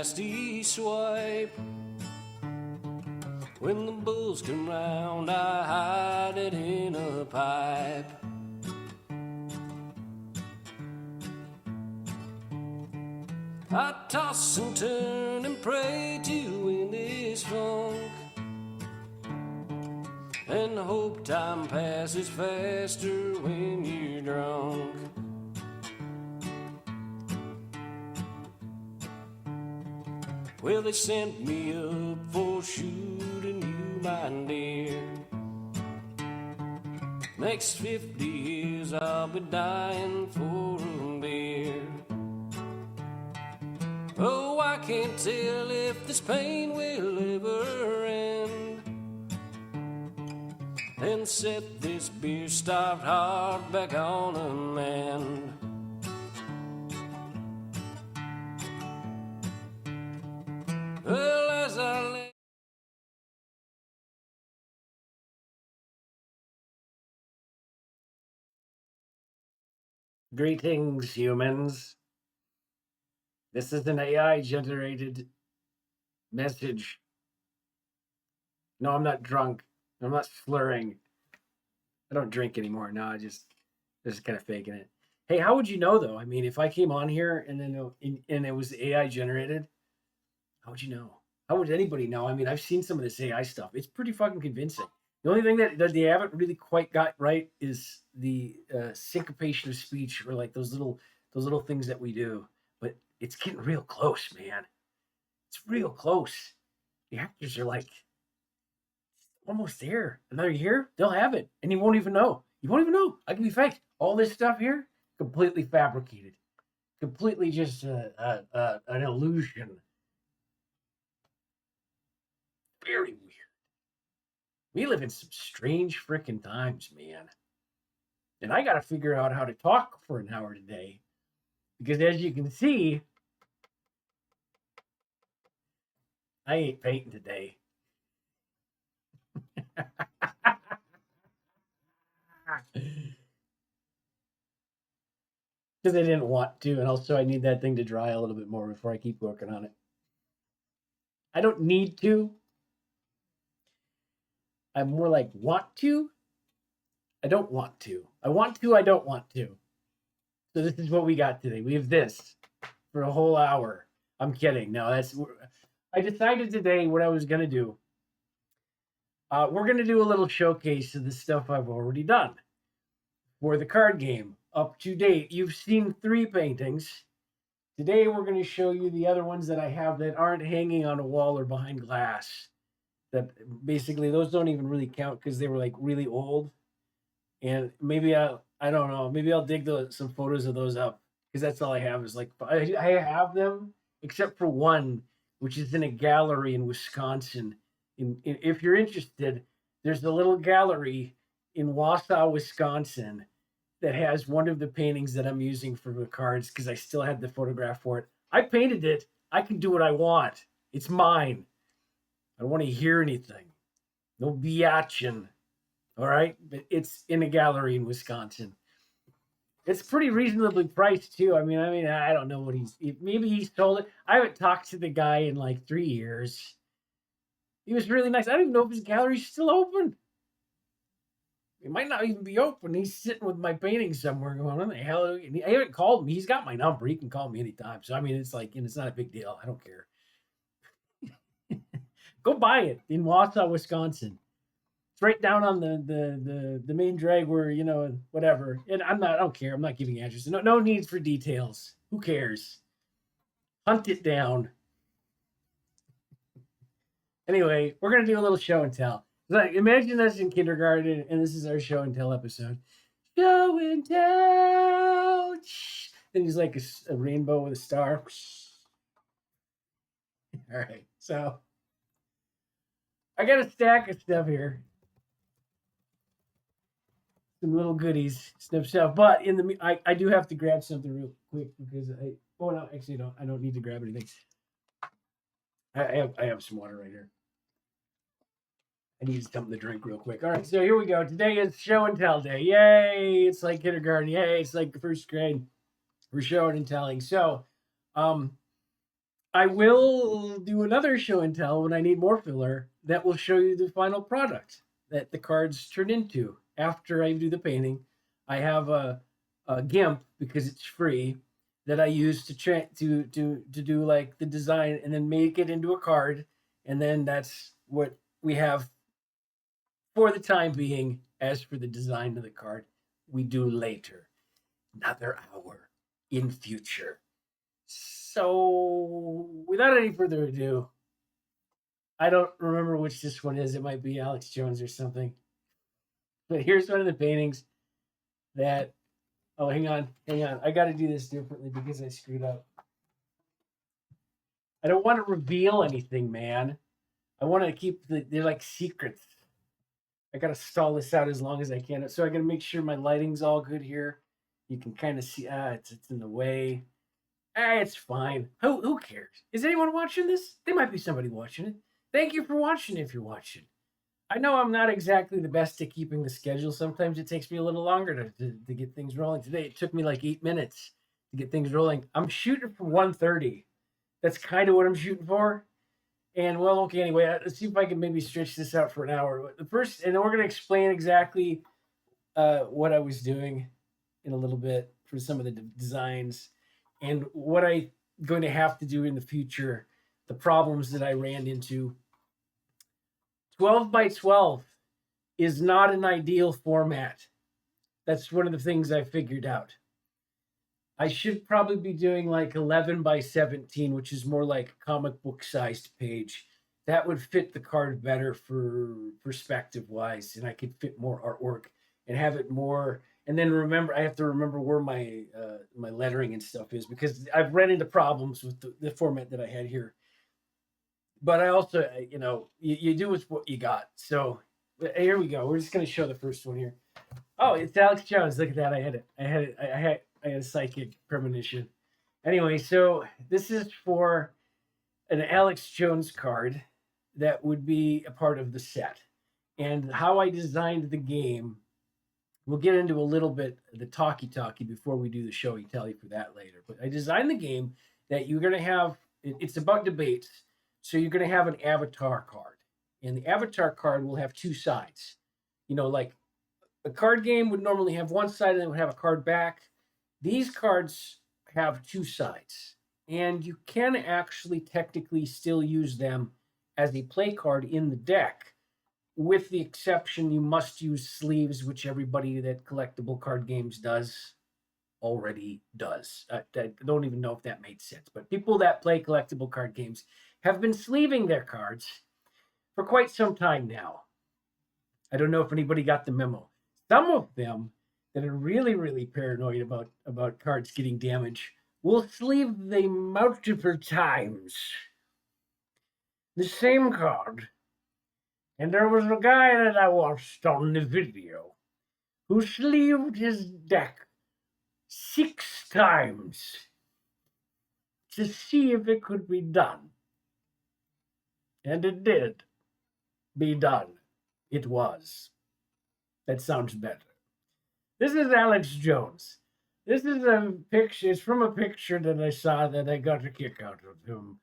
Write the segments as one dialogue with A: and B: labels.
A: nasty swipe. When the bulls come round, I hide it in a pipe. I toss and turn and pray to win this funk, and hope time passes faster when you're drunk. Well, they sent me up for shooting you, my dear. Next 50 years I'll be dying for a beer. Oh, I can't tell if this pain will ever end, and set this beer-starved heart back on a mend. Well, as I lay Greetings, humans. This is an AI-generated message. No, I'm not drunk. I'm not slurring. I don't drink anymore. No, I just kind of faking it. Hey, how would you know though? I mean, if I came on here and then it was AI generated, how would you know? How would anybody know? I mean, I've seen some of this AI stuff. It's pretty fucking convincing. The only thing that they haven't really quite got right is the syncopation of speech, or like those little things that we do. But it's getting real close, man. It's real close. The actors are like almost there. Another year, they'll have it, and you won't even know. You won't even know. I can be faked. All this stuff here, completely fabricated, completely just an illusion. Very weird. We live in some strange freaking times, man. And I got to figure out how to talk for an hour today, because as you can see, I ain't painting today. Because I didn't want to, and also I need that thing to dry a little bit more before I keep working on it. I don't need to. I'm more like want to. I don't want to. I want to. I don't want to. So this is what we got today. We have this for a whole hour. I'm kidding. No, I decided today what I was gonna do. We're gonna do a little showcase of the stuff I've already done for the card game up to date. You've seen 3 paintings. Today we're going to show you the other ones that I have that aren't hanging on a wall or behind glass. That basically those don't even really count because they were like really old. And maybe I don't know. Maybe I'll dig some photos of those up, because that's all I have is like I have them except for one, which is in a gallery in Wisconsin. If you're interested, there's a little gallery in Wausau, Wisconsin, that has one of the paintings that I'm using for the cards, because I still had the photograph for it. I painted it. I can do what I want. It's mine. I don't want to hear anything. No biatchin'. All right? But it's in a gallery in Wisconsin. It's pretty reasonably priced too. I mean, I don't know what maybe he's told it. I haven't talked to the guy in like 3 years. He was really nice. I don't even know if his gallery's still open. It might not even be open. He's sitting with my painting somewhere going, what the hell? He haven't called me. He's got my number. He can call me anytime. So, I mean, it's like, it's not a big deal. I don't care. Go buy it in Wausau, Wisconsin. It's right down on the main drag where, whatever. And I don't care. I'm not giving addresses. No needs for details. Who cares? Hunt it down. Anyway, we're going to do a little show and tell. Like, imagine us in kindergarten, and this is our show and tell episode. Show and tell. And he's like a rainbow with a star. All right, so I got a stack of stuff here. Some little goodies, stuff. But I do have to grab something real quick, because I don't need to grab anything. I have some water right here. I need something to drink real quick. All right, so here we go. Today is show and tell day. Yay! It's like kindergarten. Yay! It's like the first grade. We're showing and telling. So, I will do another show and tell when I need more filler that will show you the final product that the cards turn into after I do the painting. I have a GIMP because it's free that I use to do like the design and then make it into a card, and then that's what we have for the time being. As for the design of the card, we do later, another hour in future. So, without any further ado, I don't remember which this one is. It might be Alex Jones or something. But here's one of the paintings that. Oh, hang on, hang on. I got to do this differently because I screwed up. I don't want to reveal anything, man. I want to keep they're like secrets. I got to stall this out as long as I can. So I got to make sure my lighting's all good here. You can kind of see. It's in the way. It's fine. Who cares? Is anyone watching this? There might be somebody watching it. Thank you for watching if you're watching. I know I'm not exactly the best at keeping the schedule. Sometimes it takes me a little longer to get things rolling. Today it took me like 8 minutes to get things rolling. I'm shooting for 1:30. That's kind of what I'm shooting for. And well, okay, anyway, let's see if I can maybe stretch this out for an hour. The first, and then we're gonna explain exactly what I was doing in a little bit for some of the designs and what I'm going to have to do in the future, the problems that I ran into. 12 by 12 is not an ideal format. That's one of the things I figured out. I should probably be doing like 11 by 17, which is more like a comic book sized page. That would fit the card better for perspective wise, and I could fit more artwork and have it more. And then remember, I have to remember where my lettering and stuff is because I've run into problems with the format that I had here. But I also, you do with what you got. So here we go. We're just going to show the first one here. Oh, it's Alex Jones. Look at that. I had it. I had a psychic premonition. Anyway, so this is for an Alex Jones card that would be a part of the set. And how I designed the game, we'll get into a little bit of the talkie before we do the showy telly for that later. But I designed the game that you're going to have, it's about debates. So you're going to have an avatar card. And the avatar card will have two sides. Like a card game would normally have one side and then would have a card back. These cards have two sides, and you can actually technically still use them as a play card in the deck, with the exception you must use sleeves, which everybody that collectible card games already does. I don't even know if that made sense, but people that play collectible card games have been sleeving their cards for quite some time now. I don't know if anybody got the memo. Some of them that are really, really paranoid about cards getting damaged will sleeve them multiple times. The same card. And there was a guy that I watched on the video who sleeved his deck 6 times to see if it could be done. And it did be done. It was. That sounds better. This is Alex Jones. This is a picture. It's from a picture that I saw that I got a kick out of him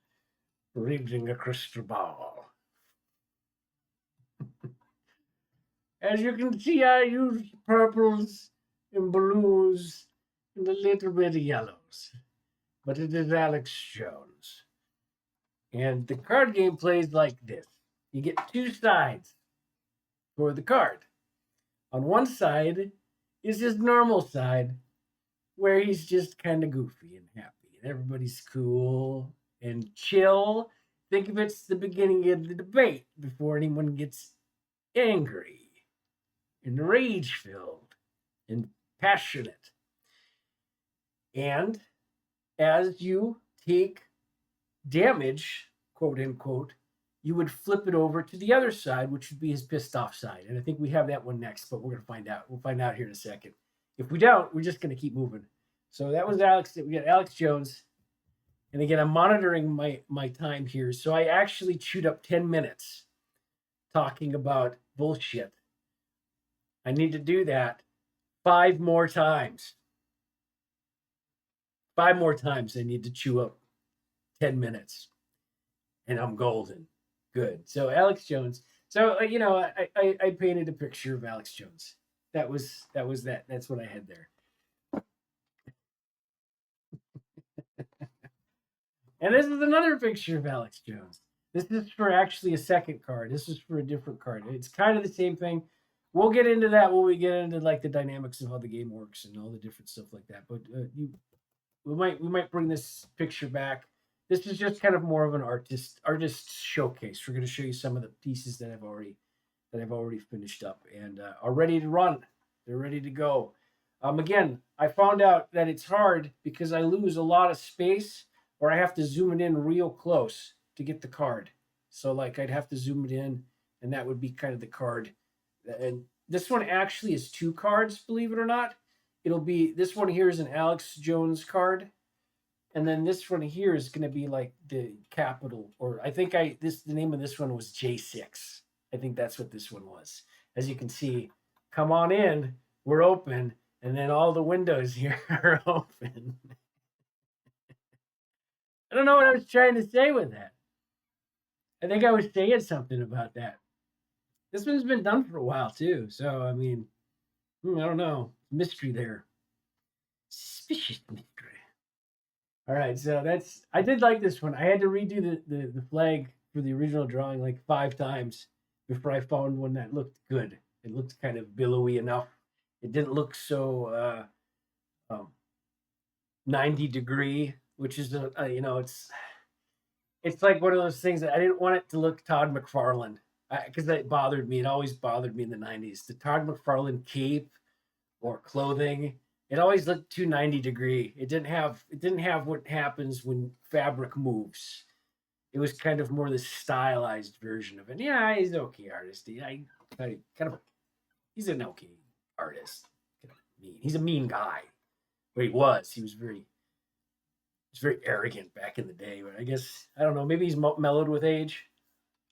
A: reading a crystal ball. As you can see, I used purples and blues and a little bit of yellows. But it is Alex Jones. And the card game plays like this. You get 2 sides for the card. On one side is his normal side, where he's just kind of goofy and happy, and everybody's cool and chill. Think of it's the beginning of the debate before anyone gets angry and rage filled and passionate. And as you take damage, quote unquote, you would flip it over to the other side, which would be his pissed off side. And I think we have that one next, but we're going to find out. We'll find out here in a second. If we don't, we're just going to keep moving. So that was Alex. We got Alex Jones. And again, I'm monitoring my time here. So I actually chewed up 10 minutes talking about bullshit. I need to do that 5 more times. 5 more times I need to chew up 10 minutes and I'm golden. Good. So Alex Jones. So I painted a picture of Alex Jones. That. That's what I had there. And this is another picture of Alex Jones. This is for actually a second card. This is for a different card. It's kind of the same thing. We'll get into that when we get into like the dynamics of how the game works and all the different stuff like that. But we might bring this picture back. This is just kind of more of an artist showcase. We're going to show you some of the pieces that I've already finished up and are ready to run. They're ready to go. Again, I found out that it's hard because I lose a lot of space, or I have to zoom it in real close to get the card. So like I'd have to zoom it in, and that would be kind of the card. And this one actually is two cards, believe it or not. It'll be this one here is an Alex Jones card, and then this one here is going to be like the capital, or I think the name of this one was J6. I think that's what this one was. As you can see, come on in, we're open, and then all the windows here are open. I don't know what I was trying to say with that. I think I was saying something about that. This one's been done for a while too, so I mean, I don't know, mystery there, suspicious mystery. All right, so I did like this one. I had to redo the flag for the original drawing like 5 times before I found one that looked good. It looked kind of billowy enough. It didn't look so 90-degree, which is it's like one of those things that I didn't want it to look Todd McFarlane because that bothered me. It always bothered me in the '90s. The Todd McFarlane cape or clothing, it always looked too 90-degree. It didn't have what happens when fabric moves. It was kind of more the stylized version of it. Yeah, he's an okay artist. I kind of he's an okay artist. Kind of mean. He's a mean guy. Well, he was. He was very arrogant back in the day. But I guess I don't know. Maybe he's mellowed with age.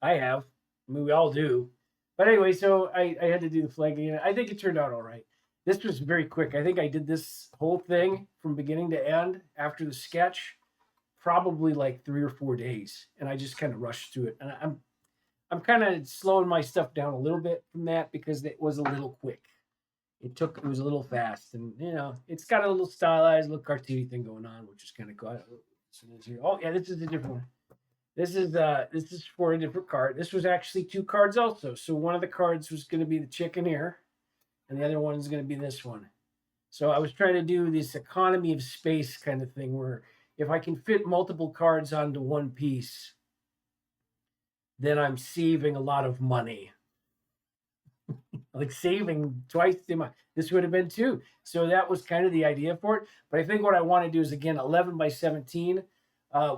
A: I have. I mean, we all do. But anyway, so I had to do the flag again. I think it turned out all right. This was very quick. I think I did this whole thing from beginning to end after the sketch, probably like 3 or 4 days, and I just kind of rushed through it. And I'm kind of slowing my stuff down a little bit from that because it was a little quick. It was a little fast, and it's got a little stylized, little cartoony thing going on, which is kind of cool. Oh yeah, this is a different one. This is for a different card. This was actually 2 cards also. So one of the cards was going to be the chicken here, and the other one is going to be this one. So I was trying to do this economy of space kind of thing where if I can fit multiple cards onto one piece, then I'm saving a lot of money. Like saving twice the amount. This would have been 2. So that was kind of the idea for it. But I think what I want to do is again 11 by 17,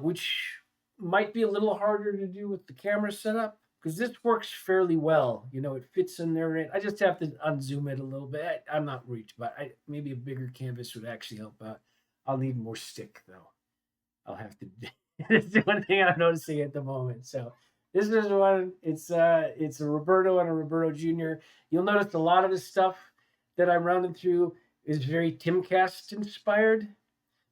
A: which might be a little harder to do with the camera setup because this works fairly well. It fits in there. I just have to unzoom it a little bit. I'm not reached, but maybe a bigger canvas would actually help out. I'll need more stick though. I'll have to. That's the one thing I'm noticing at the moment. So this is one. It's a Roberto and a Roberto Jr. You'll notice a lot of the stuff that I'm running through is very Timcast inspired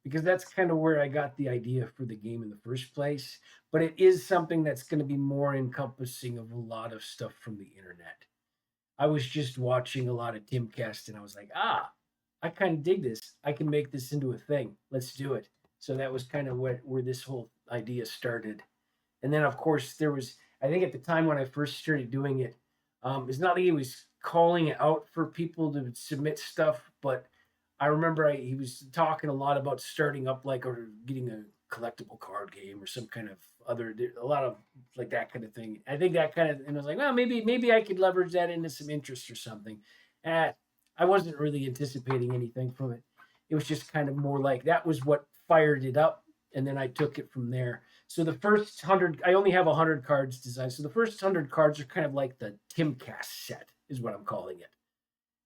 A: because that's kind of where I got the idea for the game in the first place. But it is something that's going to be more encompassing of a lot of stuff from the internet. I was just watching a lot of Timcast and I was like, I kind of dig this. I can make this into a thing. Let's do it. So that was kind of where this whole idea started. And then, of course, there was, I think at the time when I first started doing it, it's not like he was calling out for people to submit stuff, but I remember he was talking a lot about starting up or getting a collectible card game or some kind of a lot of like that kind of thing. I think that kind of, and I was like, well, maybe I could leverage that into some interest or something. And I wasn't really anticipating anything from it. It was just kind of more like that was what fired it up, and then I took it from there. So the first 100, I only have 100 cards designed. So the first 100 cards are kind of like the Timcast set, is what I'm calling it.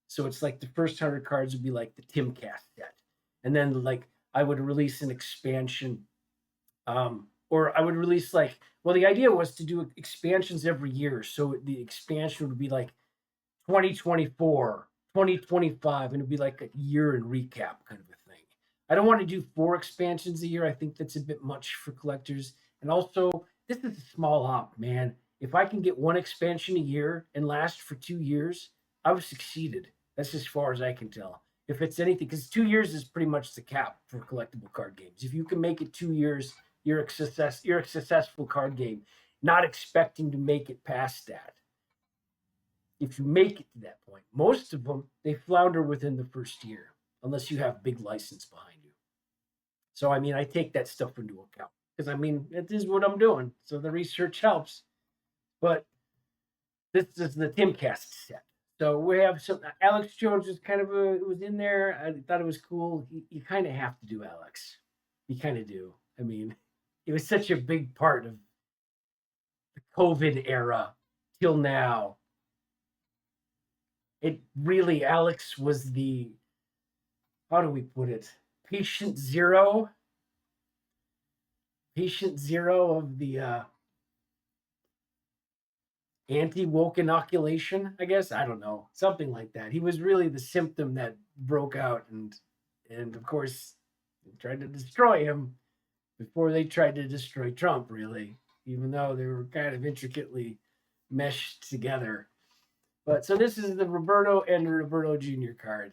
A: So it's like the first 100 cards would be like the Timcast set, and then I would release an expansion, or I would release the idea was to do expansions every year. So the expansion would be like 2024, 2025, and it'd be like a year in recap kind of a thing. I don't want to do 4 expansions a year. I think that's a bit much for collectors. And also, this is a small op, man. If I can get 1 expansion a year and last for 2 years, I've succeeded. That's as far as I can tell. If it's anything, because 2 years is pretty much the cap for collectible card games. If you can make it 2 years, you're a success. You're a successful card game. Not expecting to make it past that. If you make it to that point, most of them they flounder within the first year, unless you have big license behind you. So I mean, I take that stuff into account because I mean, it is what I'm doing. So the research helps. But this is the Timcast set. So we have some. Alex Jones was kind of was in there. I thought it was cool. You kind of have to do Alex. You kind of do. I mean, it was such a big part of the COVID era till now. It really, Alex was the, how do we put it? Patient zero of the anti-woke inoculation, I guess. I don't know, something like that. He was really the symptom that broke out, and of course, they tried to destroy him before they tried to destroy Trump. Really, even though they were kind of intricately meshed together. But so this is the Roberto and the Roberto Jr. card.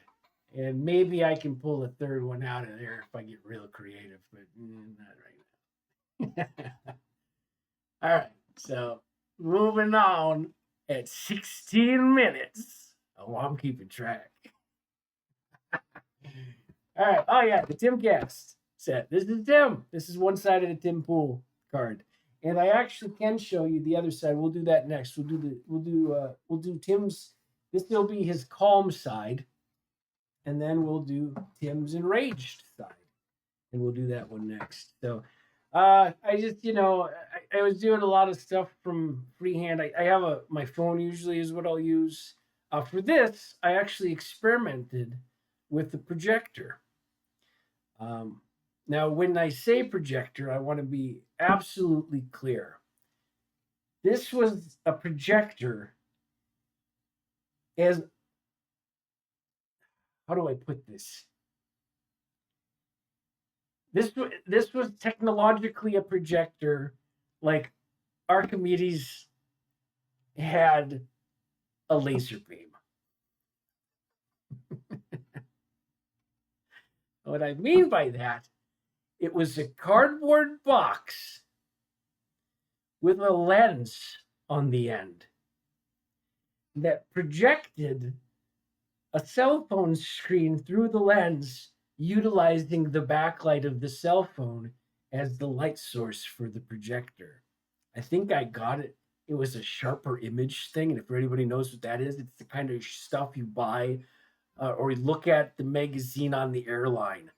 A: And maybe I can pull a third one out of there if I get real creative, but not right now. All right. So moving on at 16 minutes. Oh, I'm keeping track. All right. Oh, yeah. The Tim Cast set. This is Tim. This is one side of the Tim Pool card. And I actually can show you the other side. We'll do that next. We'll do Tim's. This will be his calm side, and then we'll do Tim's enraged side, and we'll do that one next. So, I just I was doing a lot of stuff from freehand. I have my phone usually is what I'll use. For this, I actually experimented with the projector. Um, Now, when I say projector, I want to be absolutely clear. This was a projector as, how do I put this? This was technologically a projector like Archimedes had a laser beam. What I mean by that, it was a cardboard box with a lens on the end that projected a cell phone screen through the lens, utilizing the backlight of the cell phone as the light source for the projector. I think I got it. It was a sharper image thing. And if anybody knows what that is, it's the kind of stuff you buy or you look at the magazine on the airline.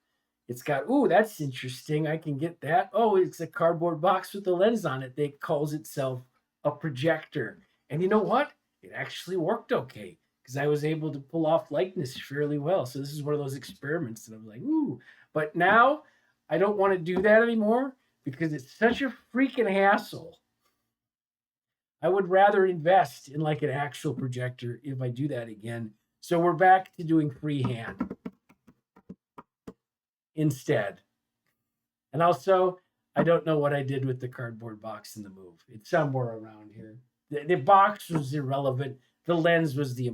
A: It's got, ooh, that's interesting. I can get that. Oh, it's a cardboard box with a lens on it that calls itself a projector. And you know what? It actually worked okay because I was able to pull off likeness fairly well. So this is one of those experiments that I'm like, ooh. But now I don't want to do that anymore because it's such a freaking hassle. I would rather invest in like an actual projector if I do that again. So we're back to doing freehand instead. And also, I don't know what I did with the cardboard box in the move. It's somewhere around here. The box was irrelevant. The lens was the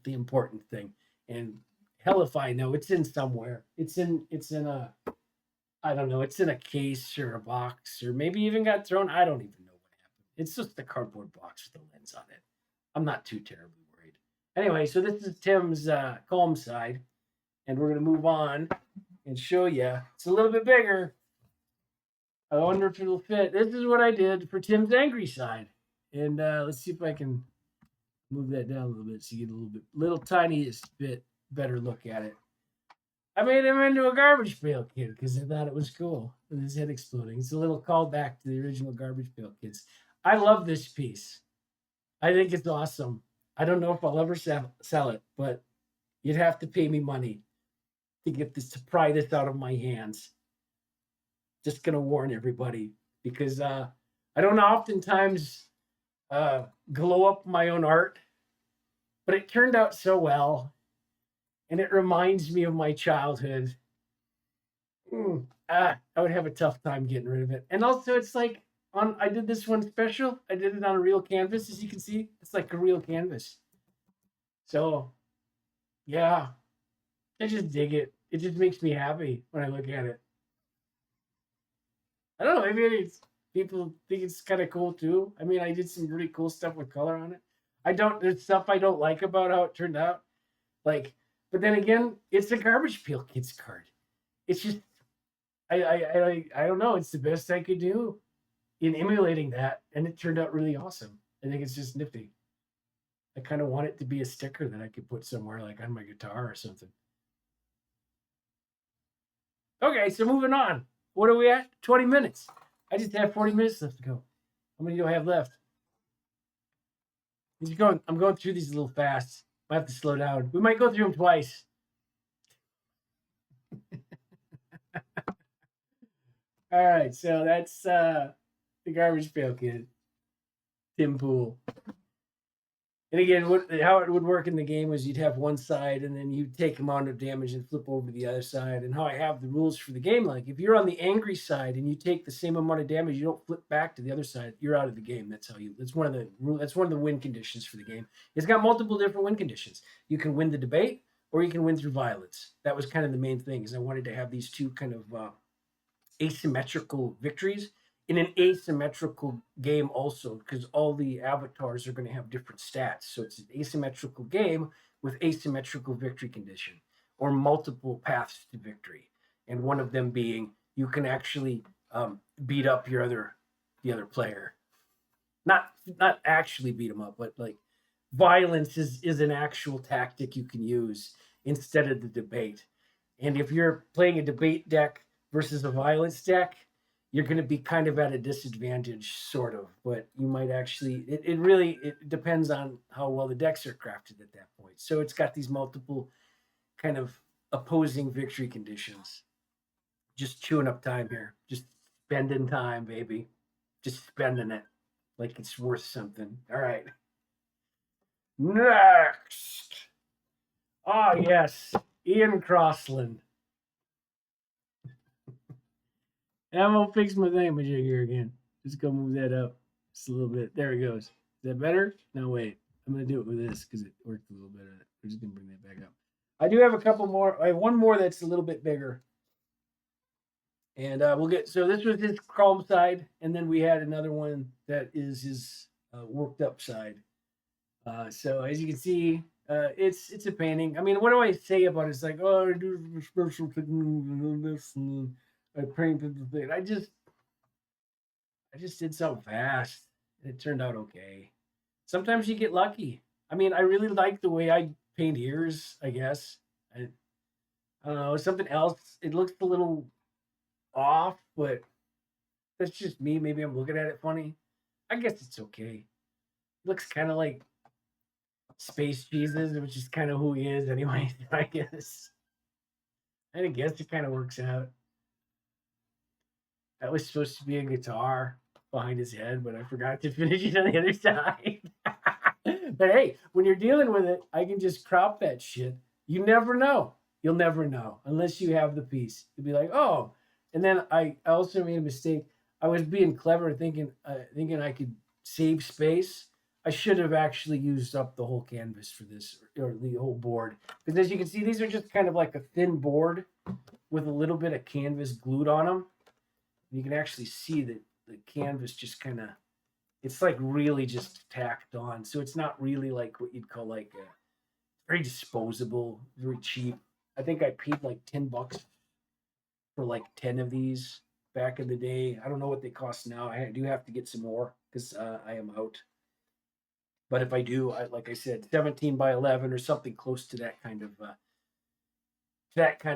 A: important thing. And hell if I know, it's in somewhere. It's in a, I don't know, it's in a case or a box or maybe even got thrown. I don't even know what happened. It's just the cardboard box with the lens on it. I'm not too terribly worried. Anyway, so this is Tim's calm side, and we're gonna move on and show you. It's a little bit bigger. I wonder if it'll fit. This is what I did for Tim's angry side, and let's see if I can move that down a little bit so you get a little tiniest bit better look at it. I made him into a garbage pail kid because I thought it was cool with his head exploding. It's a little callback to the original Garbage Pail Kids. I love this piece. I think it's awesome. I don't know if I'll ever sell it, but you'd have to pay me money to get this, to pry this out of my hands. Just gonna warn everybody because I don't oftentimes glow up my own art, but it turned out so well, and it reminds me of my childhood. I would have a tough time getting rid of it. And also, it's like I did this one special. I did it on a real canvas, as you can see. It's like a real canvas. So yeah, I just dig it. It just makes me happy when I look at it. I don't know. Maybe it's people think it's kind of cool too. I mean, I did some really cool stuff with color on it. I don't. There's stuff I don't like about how it turned out. Like, but then again, it's a Garbage Pail Kids card. It's just I don't know. It's the best I could do in emulating that, and it turned out really awesome. I think it's just nifty. I kind of want it to be a sticker that I could put somewhere, like on my guitar or something. Okay, so moving on. What are we at? 20 minutes. I just have 40 minutes left to go. How many do I have left? I'm going through these a little fast. I have to slow down. We might go through them twice. All right, so that's the Garbage Pail Kid, Tim Pool. And again, how it would work in the game was you'd have one side, and then you'd take amount of damage and flip over to the other side. And how I have the rules for the game, like if you're on the angry side and you take the same amount of damage, you don't flip back to the other side. You're out of the game. That's how you. That's one of the rule. That's one of the win conditions for the game. It's got multiple different win conditions. You can win the debate, or you can win through violence. That was kind of the main thing. Is I wanted to have these two kind of asymmetrical victories in an asymmetrical game also, because all the avatars are going to have different stats. So it's an asymmetrical game with asymmetrical victory condition or multiple paths to victory. And one of them being you can actually beat up the other player. Not actually beat them up, but like violence is an actual tactic you can use instead of the debate. And if you're playing a debate deck versus a violence deck, you're going to be kind of at a disadvantage, sort of. But you might actually. It really it depends on how well the decks are crafted at that point. So it's got these multiple kind of opposing victory conditions. Just chewing up time here. Just spending time, baby. Just spending it like it's worth something. All right. Next. Ah, yes. Ian Crossland. And I'm gonna fix my thingamajig here again. Just go move that up just a little bit. There it goes. Is that better? No, wait. I'm gonna do it with this because it worked a little better. We're just gonna bring that back up. I do have a couple more. I have one more that's a little bit bigger, and we'll get. So this was his calm side, and then we had another one that is his worked up side. So as you can see, it's a painting. I mean, what do I say about it? It's like, oh, I do special technique and this, and I painted the thing. I just did so fast. It turned out okay. Sometimes you get lucky. I mean, I really like the way I paint ears. I guess I don't know something else. It looks a little off, but that's just me. Maybe I'm looking at it funny. I guess it's okay. It looks kind of like Space Jesus, which is kind of who he is anyway. I guess. And I guess it kind of works out. That was supposed to be a guitar behind his head, but I forgot to finish it on the other side. But hey, when you're dealing with it, I can just crop that shit. You never know. You'll never know unless you have the piece. You'll be like, oh. And then I also made a mistake. I was being clever, thinking I could save space. I should have actually used up the whole canvas for this, or the whole board, because as you can see, these are just kind of like a thin board with a little bit of canvas glued on them. You can actually see that the canvas just kind of it's like really just tacked on. So it's not really like what you'd call like a very disposable, very cheap. I think I paid like $10 for like 10 of these back in the day. I don't know what they cost now. I do have to get some more because I am out. But if I do, like I said, 17 by 11 or something close to that kind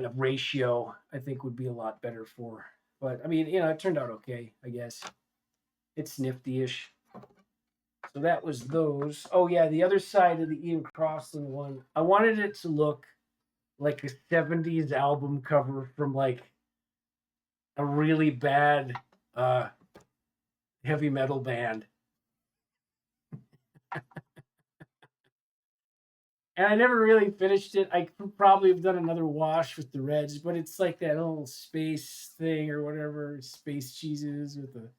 A: of ratio, I think would be a lot better for. But I mean, it turned out okay, I guess. It's nifty-ish. So that was those. Oh yeah, the other side of the Ian Crossland one. I wanted it to look like a '70s album cover from like a really bad uh, heavy metal band. And I never really finished it. I could probably have done another wash with the reds, but it's like that little space thing or whatever, space cheeses with the.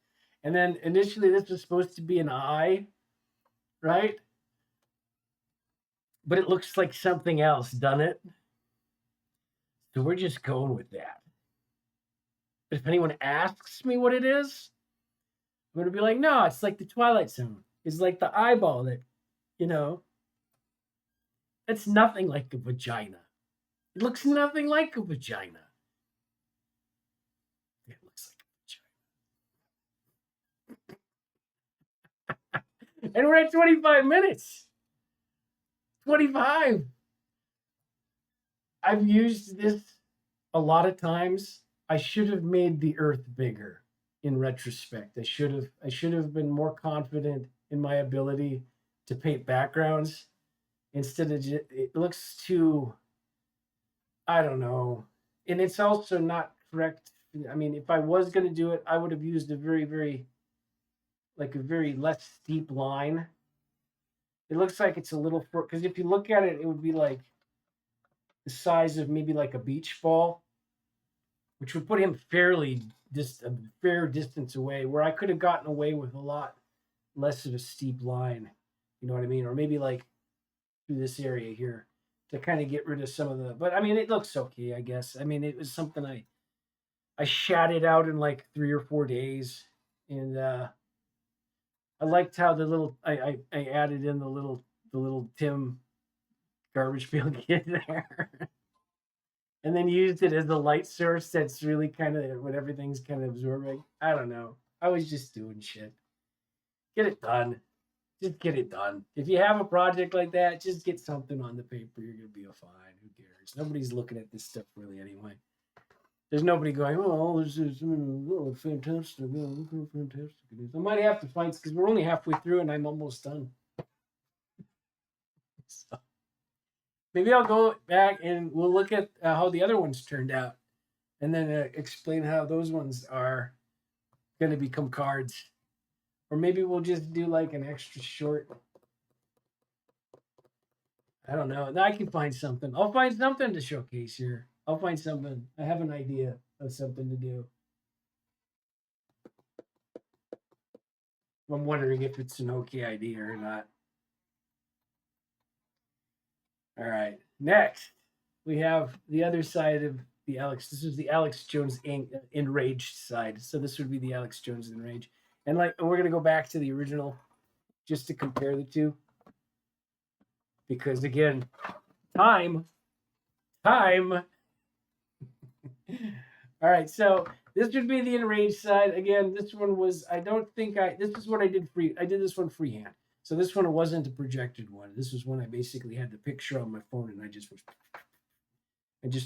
A: And then initially this was supposed to be an eye, right? But it looks like something else, done it. So we're just going with that. But if anyone asks me what it is, I'm gonna be like, no, it's like the Twilight Zone. It's like the eyeball that, you know, it's nothing like a vagina. It looks nothing like a vagina. It looks like a vagina. And we're at 25 minutes. 25. I've used this a lot of times. I should have made the earth bigger in retrospect. I should have been more confident in my ability to paint backgrounds instead of it looks too, I don't know. And it's also not correct. I mean, if I was going to do it, I would have used a very, very, like a very less steep line. It looks like it's a little, because if you look at it, it would be like the size of maybe like a beach ball, which would put him a fair distance away, where I could have gotten away with a lot less of a steep line. You know what I mean? Or maybe like through this area here to kind of get rid of some of the. But I mean, it looks okay, I guess. I mean, it was something I shat it out in like 3 or 4 days, and I liked how the little I added in the little Tim garbage pail kid there, and then used it as a light source. That's really kind of what everything's kind of absorbing. I don't know. I was just doing shit. Get it done. Just get it done. If you have a project like that, just get something on the paper. You're gonna be fine. Who cares? Nobody's looking at this stuff really anyway. There's nobody going, oh, this is fantastic. Oh, look how fantastic it is. I might have to find, because we're only halfway through and I'm almost done. So maybe I'll go back and we'll look at how the other ones turned out and then explain how those ones are going to become cards. Or maybe we'll just do like an extra short. I don't know. I can find something. I'll find something to showcase here. I'll find something. I have an idea of something to do. I'm wondering if it's an okay idea or not. All right. Next, we have the other side of the Alex. This is the Alex Jones enraged side. So this would be the Alex Jones enraged. And like we're gonna go back to the original just to compare the two. Because again, time. All right, so this would be the enraged side. Again, this one was, I don't think this is what I did free. I did this one freehand. So this one wasn't a projected one. This was when I basically had the picture on my phone and I just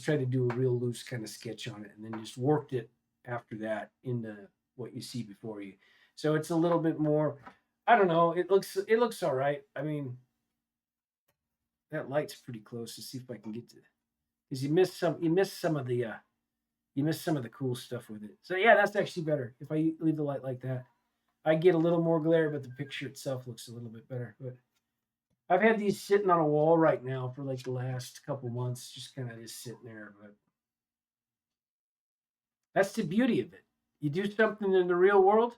A: tried to do a real loose kind of sketch on it and then just worked it after that into what you see before you. So it's a little bit more, I don't know, it looks all right. I mean, that light's pretty close. To see if I can get to, because you missed some of the cool stuff with it. So yeah, that's actually better. If I leave the light like that, I get a little more glare, but the picture itself looks a little bit better. But I've had these sitting on a wall right now for like the last couple months, just kind of just sitting there. But that's the beauty of it. You do something in the real world,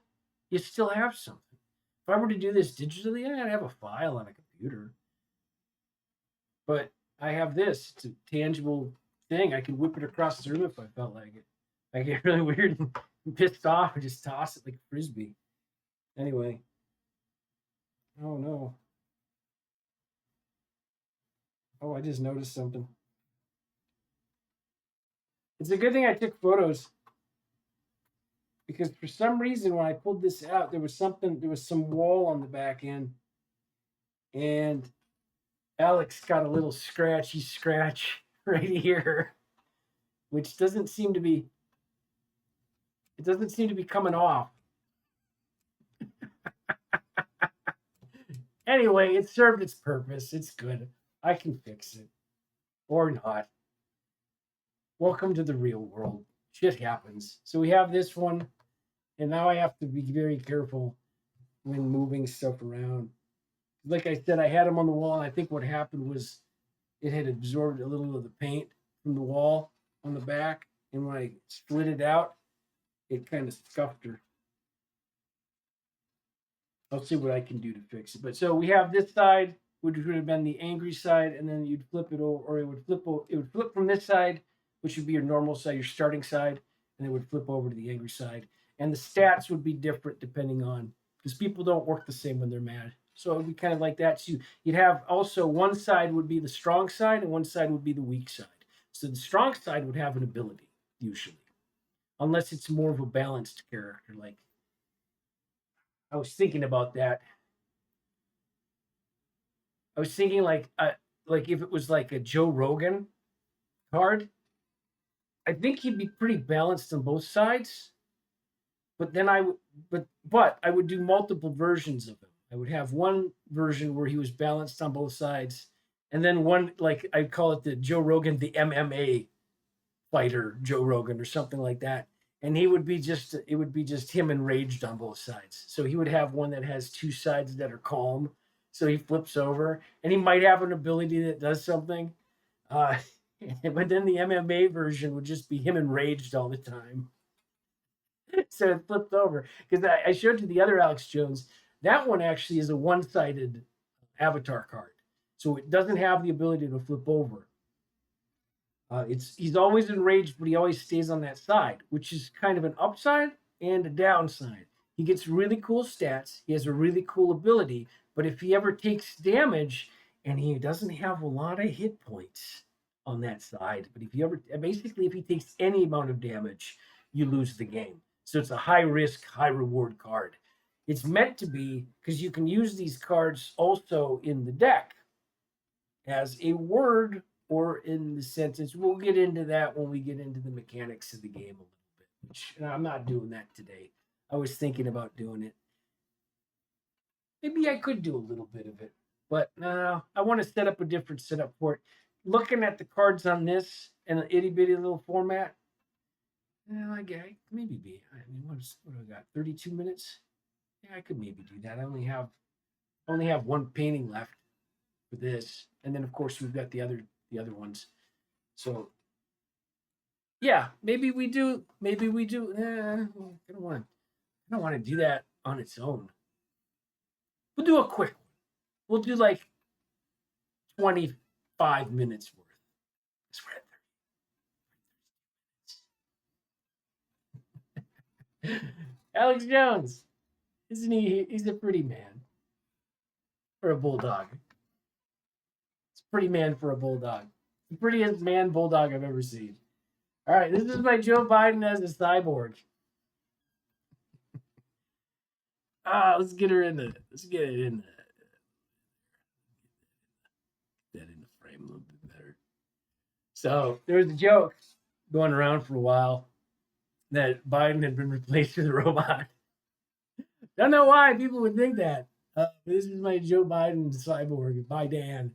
A: you still have something. If I were to do this digitally, I'd have a file on a computer. But I have this. It's a tangible thing. I could whip it across the room if I felt like it. I get really weird and pissed off and just toss it like a frisbee. Anyway. Oh no. Oh, I just noticed something. It's a good thing I took photos because for some reason when I pulled this out, there was some wall on the back end, and Alex got a little scratchy scratch right here, which doesn't seem to be coming off. Anyway, it served its purpose. It's good. I can fix it. Or not. Welcome to the real world. Shit happens. So we have this one, and now I have to be very careful when moving stuff around. Like I said, I had them on the wall, and I think what happened was it had absorbed a little of the paint from the wall on the back, and when I split it out, it kind of scuffed her. I'll see what I can do to fix it. But so we have this side, which would have been the angry side, and then you'd flip it over, or it would flip. It would flip from this side, which would be your normal side, your starting side, and it would flip over to the angry side. And the stats would be different depending on, because people don't work the same when they're mad. So it would be kind of like that. So you'd have also one side would be the strong side, and one side would be the weak side. So the strong side would have an ability usually, unless it's more of a balanced character. Like I was thinking about that. I was thinking like if it was like a Joe Rogan card, I think he'd be pretty balanced on both sides. But then I would, but I would do multiple versions of him. I would have one version where he was balanced on both sides, and then one like I'd call it the Joe Rogan, the MMA fighter Joe Rogan or something like that. And he would be just it would be just him enraged on both sides. So he would have one that has two sides that are calm. So he flips over, and he might have an ability that does something. Uh, but then the MMA version would just be him enraged all the time. So it flipped over because I showed you the other Alex Jones. That one actually is a one-sided avatar card, so it doesn't have the ability to flip over. It's he's always enraged, but he always stays on that side, which is kind of an upside and a downside. He gets really cool stats. He has a really cool ability, but if he ever takes damage and he doesn't have a lot of hit points on that side, but if you ever basically if he takes any amount of damage, you lose the game. So it's a high risk, high reward card. It's meant to be because you can use these cards also in the deck as a word or in the sentence. We'll get into that when we get into the mechanics of the game a little bit, which I'm not doing that today. I was thinking about doing it. Maybe I could do a little bit of it, but no, I want to set up a different setup for it. Looking at the cards on this in an itty bitty little format, I maybe be. I mean, what do I got? 32 minutes. Yeah, I could maybe do that. I only have one painting left for this, and then of course we've got the other ones. So yeah, maybe we do. Maybe we do. I don't want to do that on its own. We'll do a quick one. We'll do like 25 minutes worth. That's right. Alex Jones, isn't he? He's a pretty man for a bulldog. It's a pretty man for a bulldog. The prettiest man bulldog I've ever seen. All right, this is my Joe Biden as a cyborg. Let's get her in the. Let's get it in that in the frame a little bit better. So there was a joke going around for a while that Biden had been replaced with a robot. Don't know why people would think that. This is my Joe Biden cyborg, Biden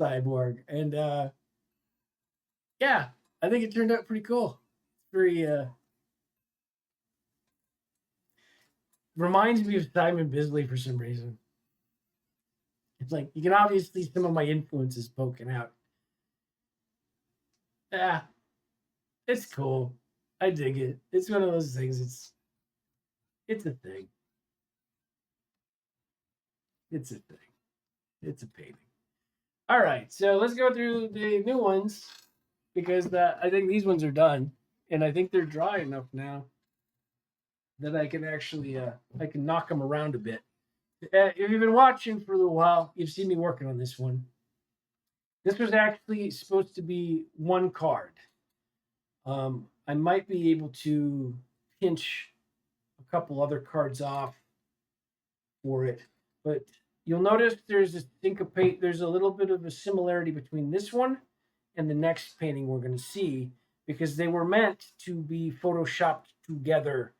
A: cyborg, and yeah, I think it turned out pretty cool. Very reminds me of Simon Bisley for some reason. It's like you can obviously some of my influences poking out. Yeah, it's cool. I dig it. It's one of those things. It's a thing. It's a thing. It's a painting. All right, so let's go through the new ones because I think these ones are done, and I think they're dry enough now that I can actually I can knock them around a bit. If you've been watching for a little while, you've seen me working on this one. This was actually supposed to be one card. I might be able to pinch a couple other cards off for it, but you'll notice there's a syncopate. There's a little bit of a similarity between this one and the next painting we're going to see because they were meant to be photoshopped together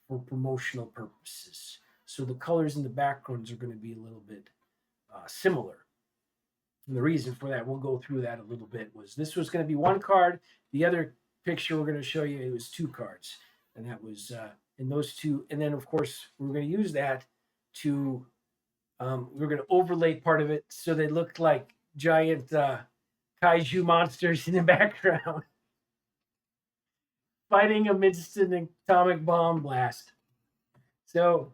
A: for promotional purposes. So the colors in the backgrounds are going to be a little bit similar. And the reason for that, we'll go through that a little bit, was this was going to be one card. The other picture we're going to show you, it was two cards. And that was in those two. And then, of course, we're going to use that to, we're going to overlay part of it so they look like giant kaiju monsters in the background fighting amidst an atomic bomb blast. So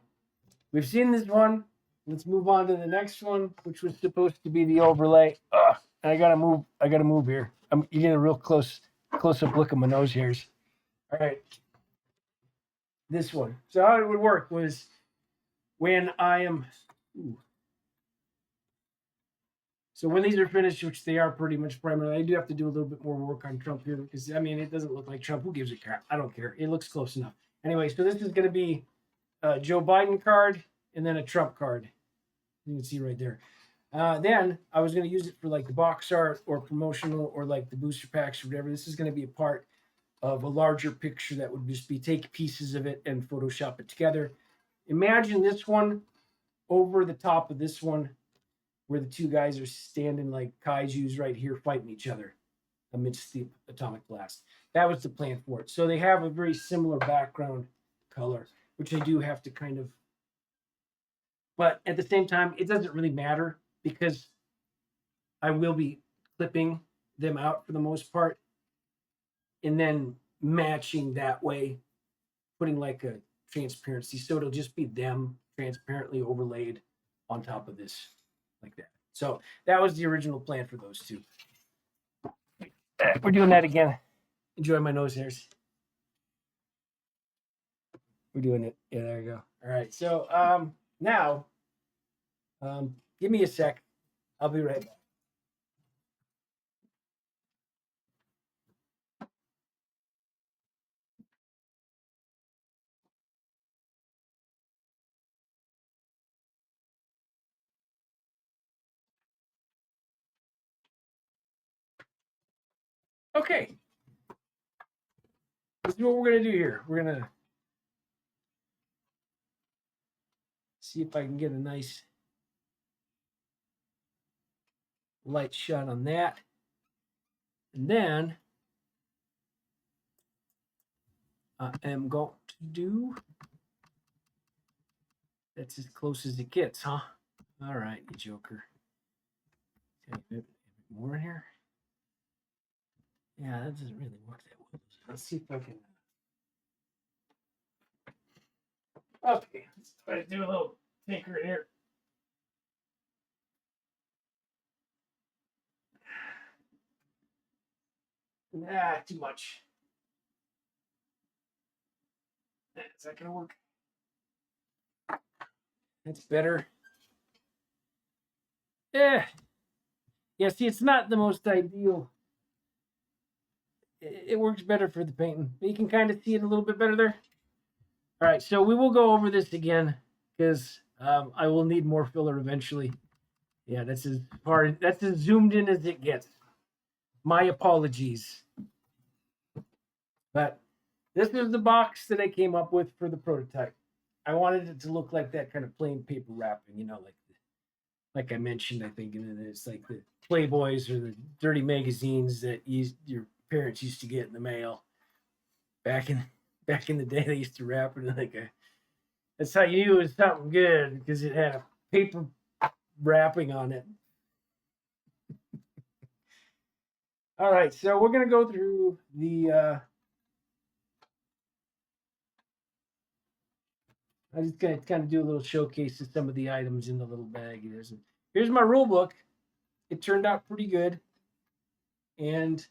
A: we've seen this one. Let's move on to the next one, which was supposed to be the overlay. Ugh, I gotta move. I gotta move here. You get a real close up look at my nose hairs. All right, this one. So how it would work was when I am. Ooh. So when these are finished, which they are pretty much primarily, I do have to do a little bit more work on Trump here because I mean it doesn't look like Trump. Who gives a crap? I don't care. It looks close enough. Anyway, so this is going to be a Joe Biden card and then a Trump card. You can see right there. Then I was going to use it for like the box art or promotional or like the booster packs or whatever. This is going to be a part of a larger picture that would just be take pieces of it and Photoshop it together. Imagine this one over the top of this one where the two guys are standing like kaijus right here fighting each other amidst the atomic blast. That was the plan for it. So they have a very similar background color, which I do have to kind of, but at the same time, it doesn't really matter because I will be clipping them out for the most part and then matching that way, putting like a transparency. So it'll just be them transparently overlaid on top of this like that. So that was the original plan for those two. We're doing that again. Enjoy my nose hairs. We're doing it. Yeah, there you go. All right. So now, give me a sec. I'll be right back. Okay. This is what we're going to do here. We're going to see if I can get a nice light shot on that. And then I am going to do, that's as close as it gets, huh? All right, you joker. A bit more in here. Yeah, that doesn't really work that well. Let's see if I can. Okay, let's try to do a little tinker in here. Nah, too much. Is that gonna work? That's better. Yeah. Yeah, see, it's not the most ideal. It works better for the painting. You can kind of see it a little bit better there. All right, so we will go over this again because I will need more filler eventually. Yeah, that's as far, that's as zoomed in as it gets. My apologies. But this is the box that I came up with for the prototype. I wanted it to look like that kind of plain paper wrapping, you know, like I mentioned, I think, and it's like the Playboys or the dirty magazines that your parents used to get in the mail back in the day. They used to wrap it like a. That's how you knew it was something good because it had a paper wrapping on it. All right, so we're gonna go through the. I'm just gonna kind of do a little showcase of some of the items in the little bag. Here's my rule book. It turned out pretty good, and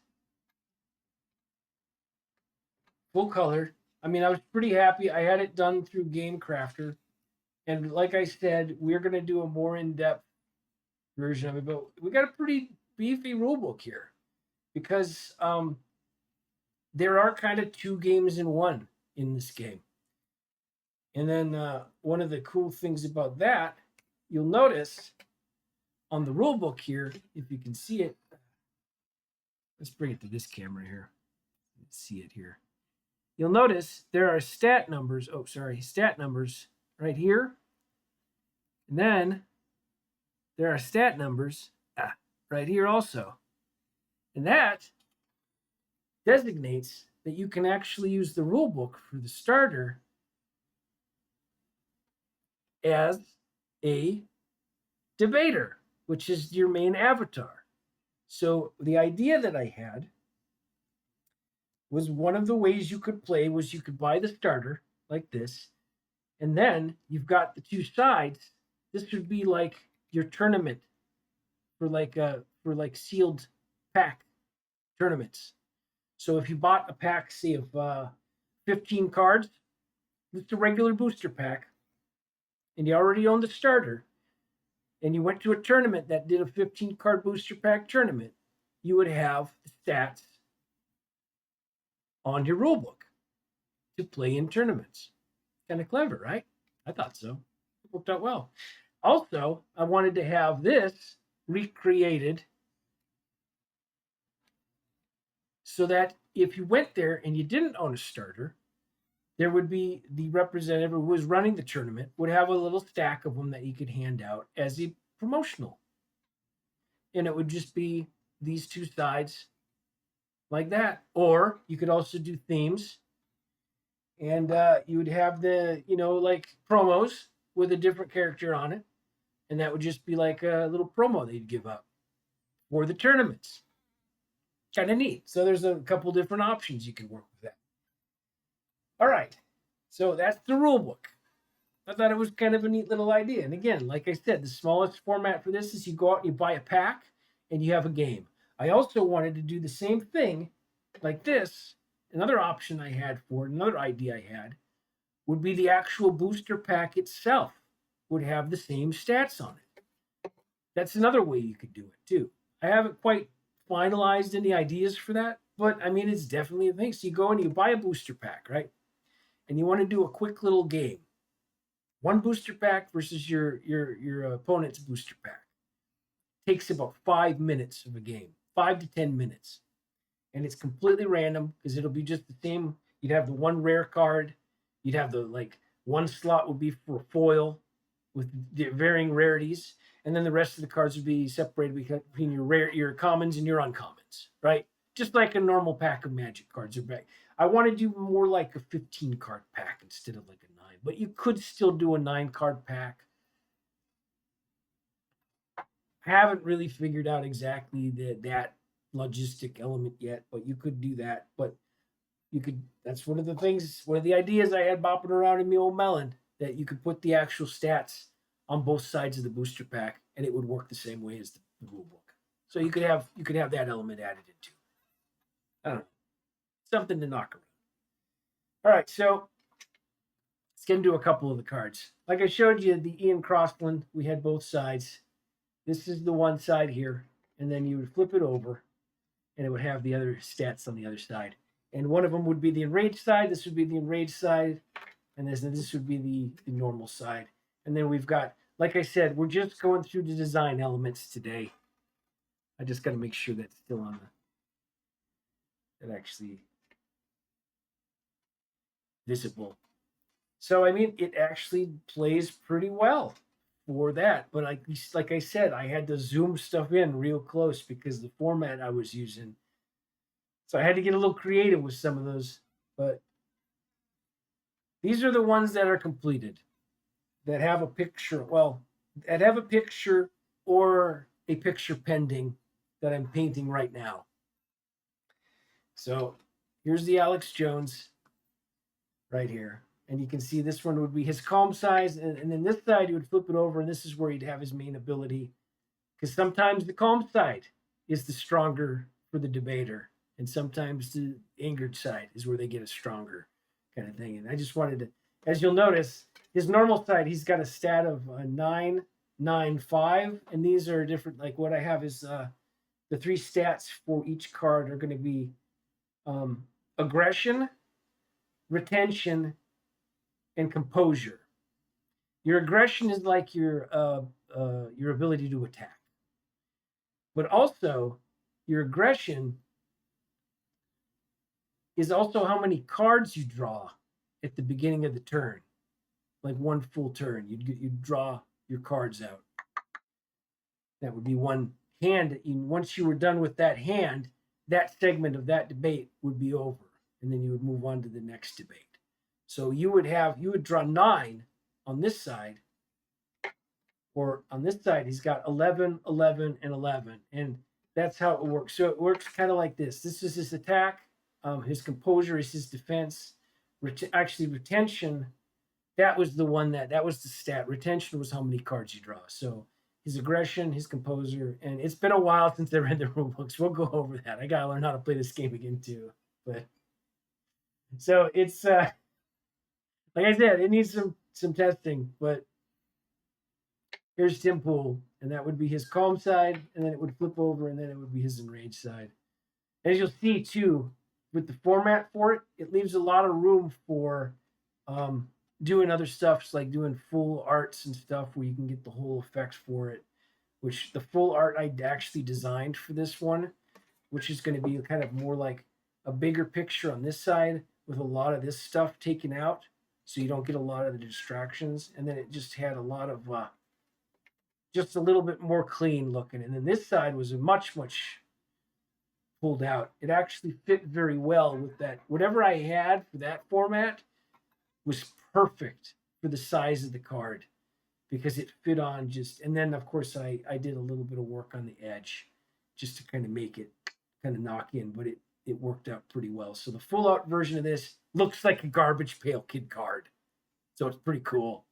A: full color. I mean, I was pretty happy. I had it done through Game Crafter, and like I said, we're gonna do a more in-depth version of it. But we got a pretty beefy rule book here because there are kind of two games in one in this game. And then one of the cool things about that, you'll notice on the rule book here, if you can see it, let's bring it to this camera here. Let's see it here. You'll notice there are stat numbers. Oh, sorry, stat numbers right here. And then there are stat numbers right here also. And that designates that you can actually use the rule book for the starter as a debater, which is your main avatar. So the idea that I had was one of the ways you could play was you could buy the starter like this, and then you've got the two sides. This would be like your tournament for like sealed pack tournaments. So if you bought a pack, say of 15 cards, it's a regular booster pack, and you already own the starter, and you went to a tournament that did a 15 card booster pack tournament, you would have the stats on your rule book to play in tournaments. Kind of clever, right? I thought so. It worked out well. Also, I wanted to have this recreated so that if you went there and you didn't own a starter, there would be the representative who was running the tournament would have a little stack of them that you could hand out as a promotional. And it would just be these two sides like that. Or you could also do themes, and you would have the, like promos with a different character on it. And that would just be like a little promo they'd give up for the tournaments. Kind of neat. So there's a couple different options you can work with that. All right. So that's the rule book. I thought it was kind of a neat little idea. And again, like I said, the smallest format for this is you go out and you buy a pack and you have a game. I also wanted to do the same thing like this. Another option I had for it, another idea I had, would be the actual booster pack itself would have the same stats on it. That's another way you could do it too. I haven't quite finalized any ideas for that, but I mean, it's definitely a thing. So you go and you buy a booster pack, right? And you want to do a quick little game. One booster pack versus your opponent's booster pack. Takes about 5 minutes of a game, 5 to 10 minutes, and it's completely random because it'll be just the same. You'd have the one rare card. You'd have the like one slot would be for a foil with the varying rarities, and then the rest of the cards would be separated between your commons and your uncommons, right? Just like a normal pack of Magic cards are back. I want to do more like a 15 card pack instead of like a 9, but you could still do a 9 card pack. I haven't really figured out exactly that logistic element yet, but you could do that. But you could, that's one of the things, one of the ideas I had bopping around in my old melon, that you could put the actual stats on both sides of the booster pack and it would work the same way as the rule book. So you could have that element added into. I don't know. Something to knock around. All right, so let's get into a couple of the cards. Like I showed you, the Ian Crossland, we had both sides. This is the one side here, and then you would flip it over, and it would have the other stats on the other side. And one of them would be the enraged side. This would be the enraged side, and this would be the normal side. And then we've got, like I said, we're just going through the design elements today. I just got to make sure that's still on that actually visible. So I mean, it actually plays pretty well for that. But like I said, I had to zoom stuff in real close because the format I was using. So I had to get a little creative with some of those. But these are the ones that are completed, that have a picture. Well, that have a picture or a picture pending that I'm painting right now. So here's the Alex Jones right here. And you can see this one would be his calm size. And then this side, he would flip it over, and this is where he'd have his main ability. Because sometimes the calm side is the stronger for the debater. And sometimes the angered side is where they get a stronger kind of thing. And I just wanted to, as you'll notice, his normal side, he's got a stat of 9, 9, 5. And these are different. Like what I have is the 3 stats for each card are going to be aggression, retention, and composure. Your aggression is like your ability to attack, but also your aggression is also how many cards you draw at the beginning of the turn, like one full turn. You'd draw your cards out. That would be one hand. Once you were done with that hand, that segment of that debate would be over, and then you would move on to the next debate. So you would draw 9 on this side, or on this side, he's got 11, 11, and 11. And That's how it works. So it works kind of like this. This is his attack. His composure is his defense. Actually, retention. That was the one that was the stat. Retention was how many cards you draw. So his aggression, his composure, and it's been a while since I read the rule books. We'll go over that. I gotta learn how to play this game again too. But so it's like I said, it needs some testing. But here's Tim Pool, and that would be his calm side, and then it would flip over, and then it would be his enraged side. As you'll see too, with the format for it, it leaves a lot of room for doing other stuff, like doing full arts and stuff where you can get the whole effects for it. Which the full art I actually designed for this one, which is going to be kind of more like a bigger picture on this side with a lot of this stuff taken out, so you don't get a lot of the distractions. And then it just had a lot of just a little bit more clean looking. And then this side was much pulled out. It actually fit very well with that. Whatever I had for that format was perfect for the size of the card because it fit on just. And then of course I did a little bit of work on the edge just to kind of make it kind of knock in, but it worked out pretty well. So the full out version of this looks like a Garbage Pail Kid card, so it's pretty cool.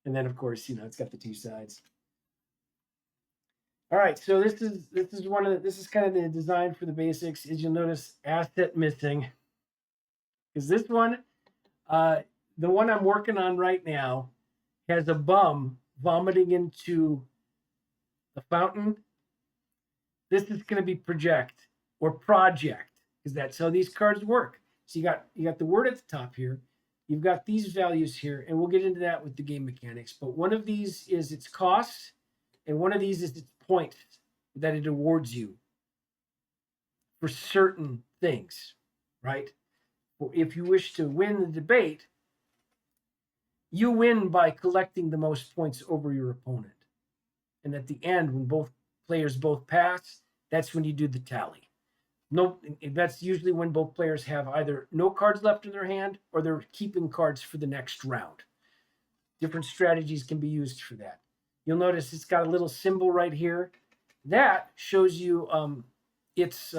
A: And then of course it's got the two sides. All right, so this is kind of the design for the basics. As you'll notice, asset missing, because this one, the one I'm working on right now, has a bum vomiting into a fountain. This is going to be project or project, because that's how these cards work. So you got the word at the top here. You've got these values here, and we'll get into that with the game mechanics. But one of these is its cost, and one of these is its points that it awards you for certain things, right? If you wish to win the debate, you win by collecting the most points over your opponent. And at the end, when both players both pass, that's when you do the tally. No, that's usually when both players have either no cards left in their hand or they're keeping cards for the next round. Different strategies can be used for that. You'll notice it's got a little symbol right here. That shows you its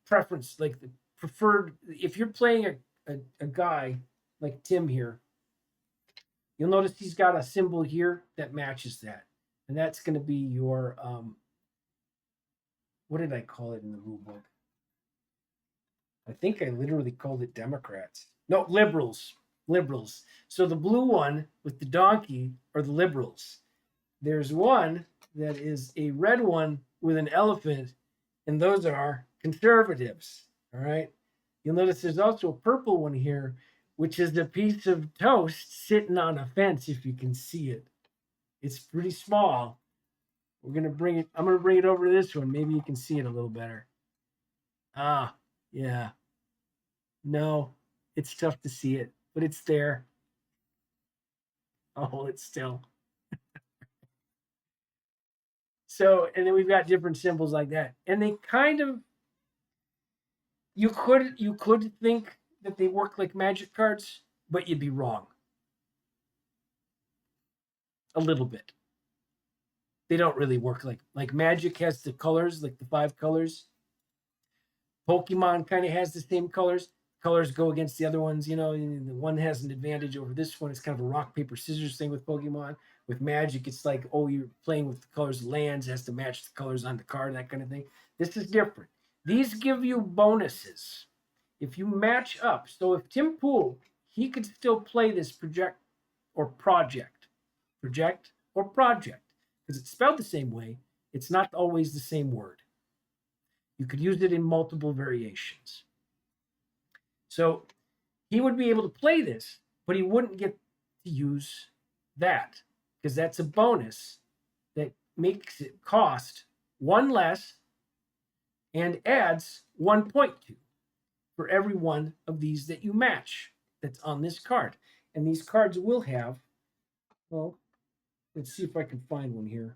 A: preference, like the preferred. If you're playing a guy like Tim here, you'll notice he's got a symbol here that matches that. And that's going to be your, what did I call it in the rule book? I think I literally called it Democrats. No, liberals. Liberals. So the blue one with the donkey are the liberals. There's one that is a red one with an elephant, and those are conservatives. All right. You'll notice there's also a purple one here, which is a piece of toast sitting on a fence, if you can see it. It's pretty small. I'm going to bring it over to this one. Maybe you can see it a little better. Ah, yeah. No, it's tough to see it, but it's there. I'll hold it still. So, and then we've got different symbols like that. And they kind of, you could think that they work like magic cards, but you'd be wrong. A little bit. They don't really work like magic has the colors, like the 5 colors. Pokemon kind of has the same colors. Colors go against the other ones, the one has an advantage over this one. It's kind of a rock, paper, scissors thing with Pokemon. With Magic, it's like, oh, you're playing with the colors of lands, has to match the colors on the card, that kind of thing. This is different. These give you bonuses if you match up. So if Tim Pool, he could still play this project, because it's spelled the same way. It's not always the same word. You could use it in multiple variations. So he would be able to play this, but he wouldn't get to use that because that's a bonus that makes it cost 1 less and adds 1 point to for every one of these that you match that's on this card. And these cards will have, well, let's see if I can find one here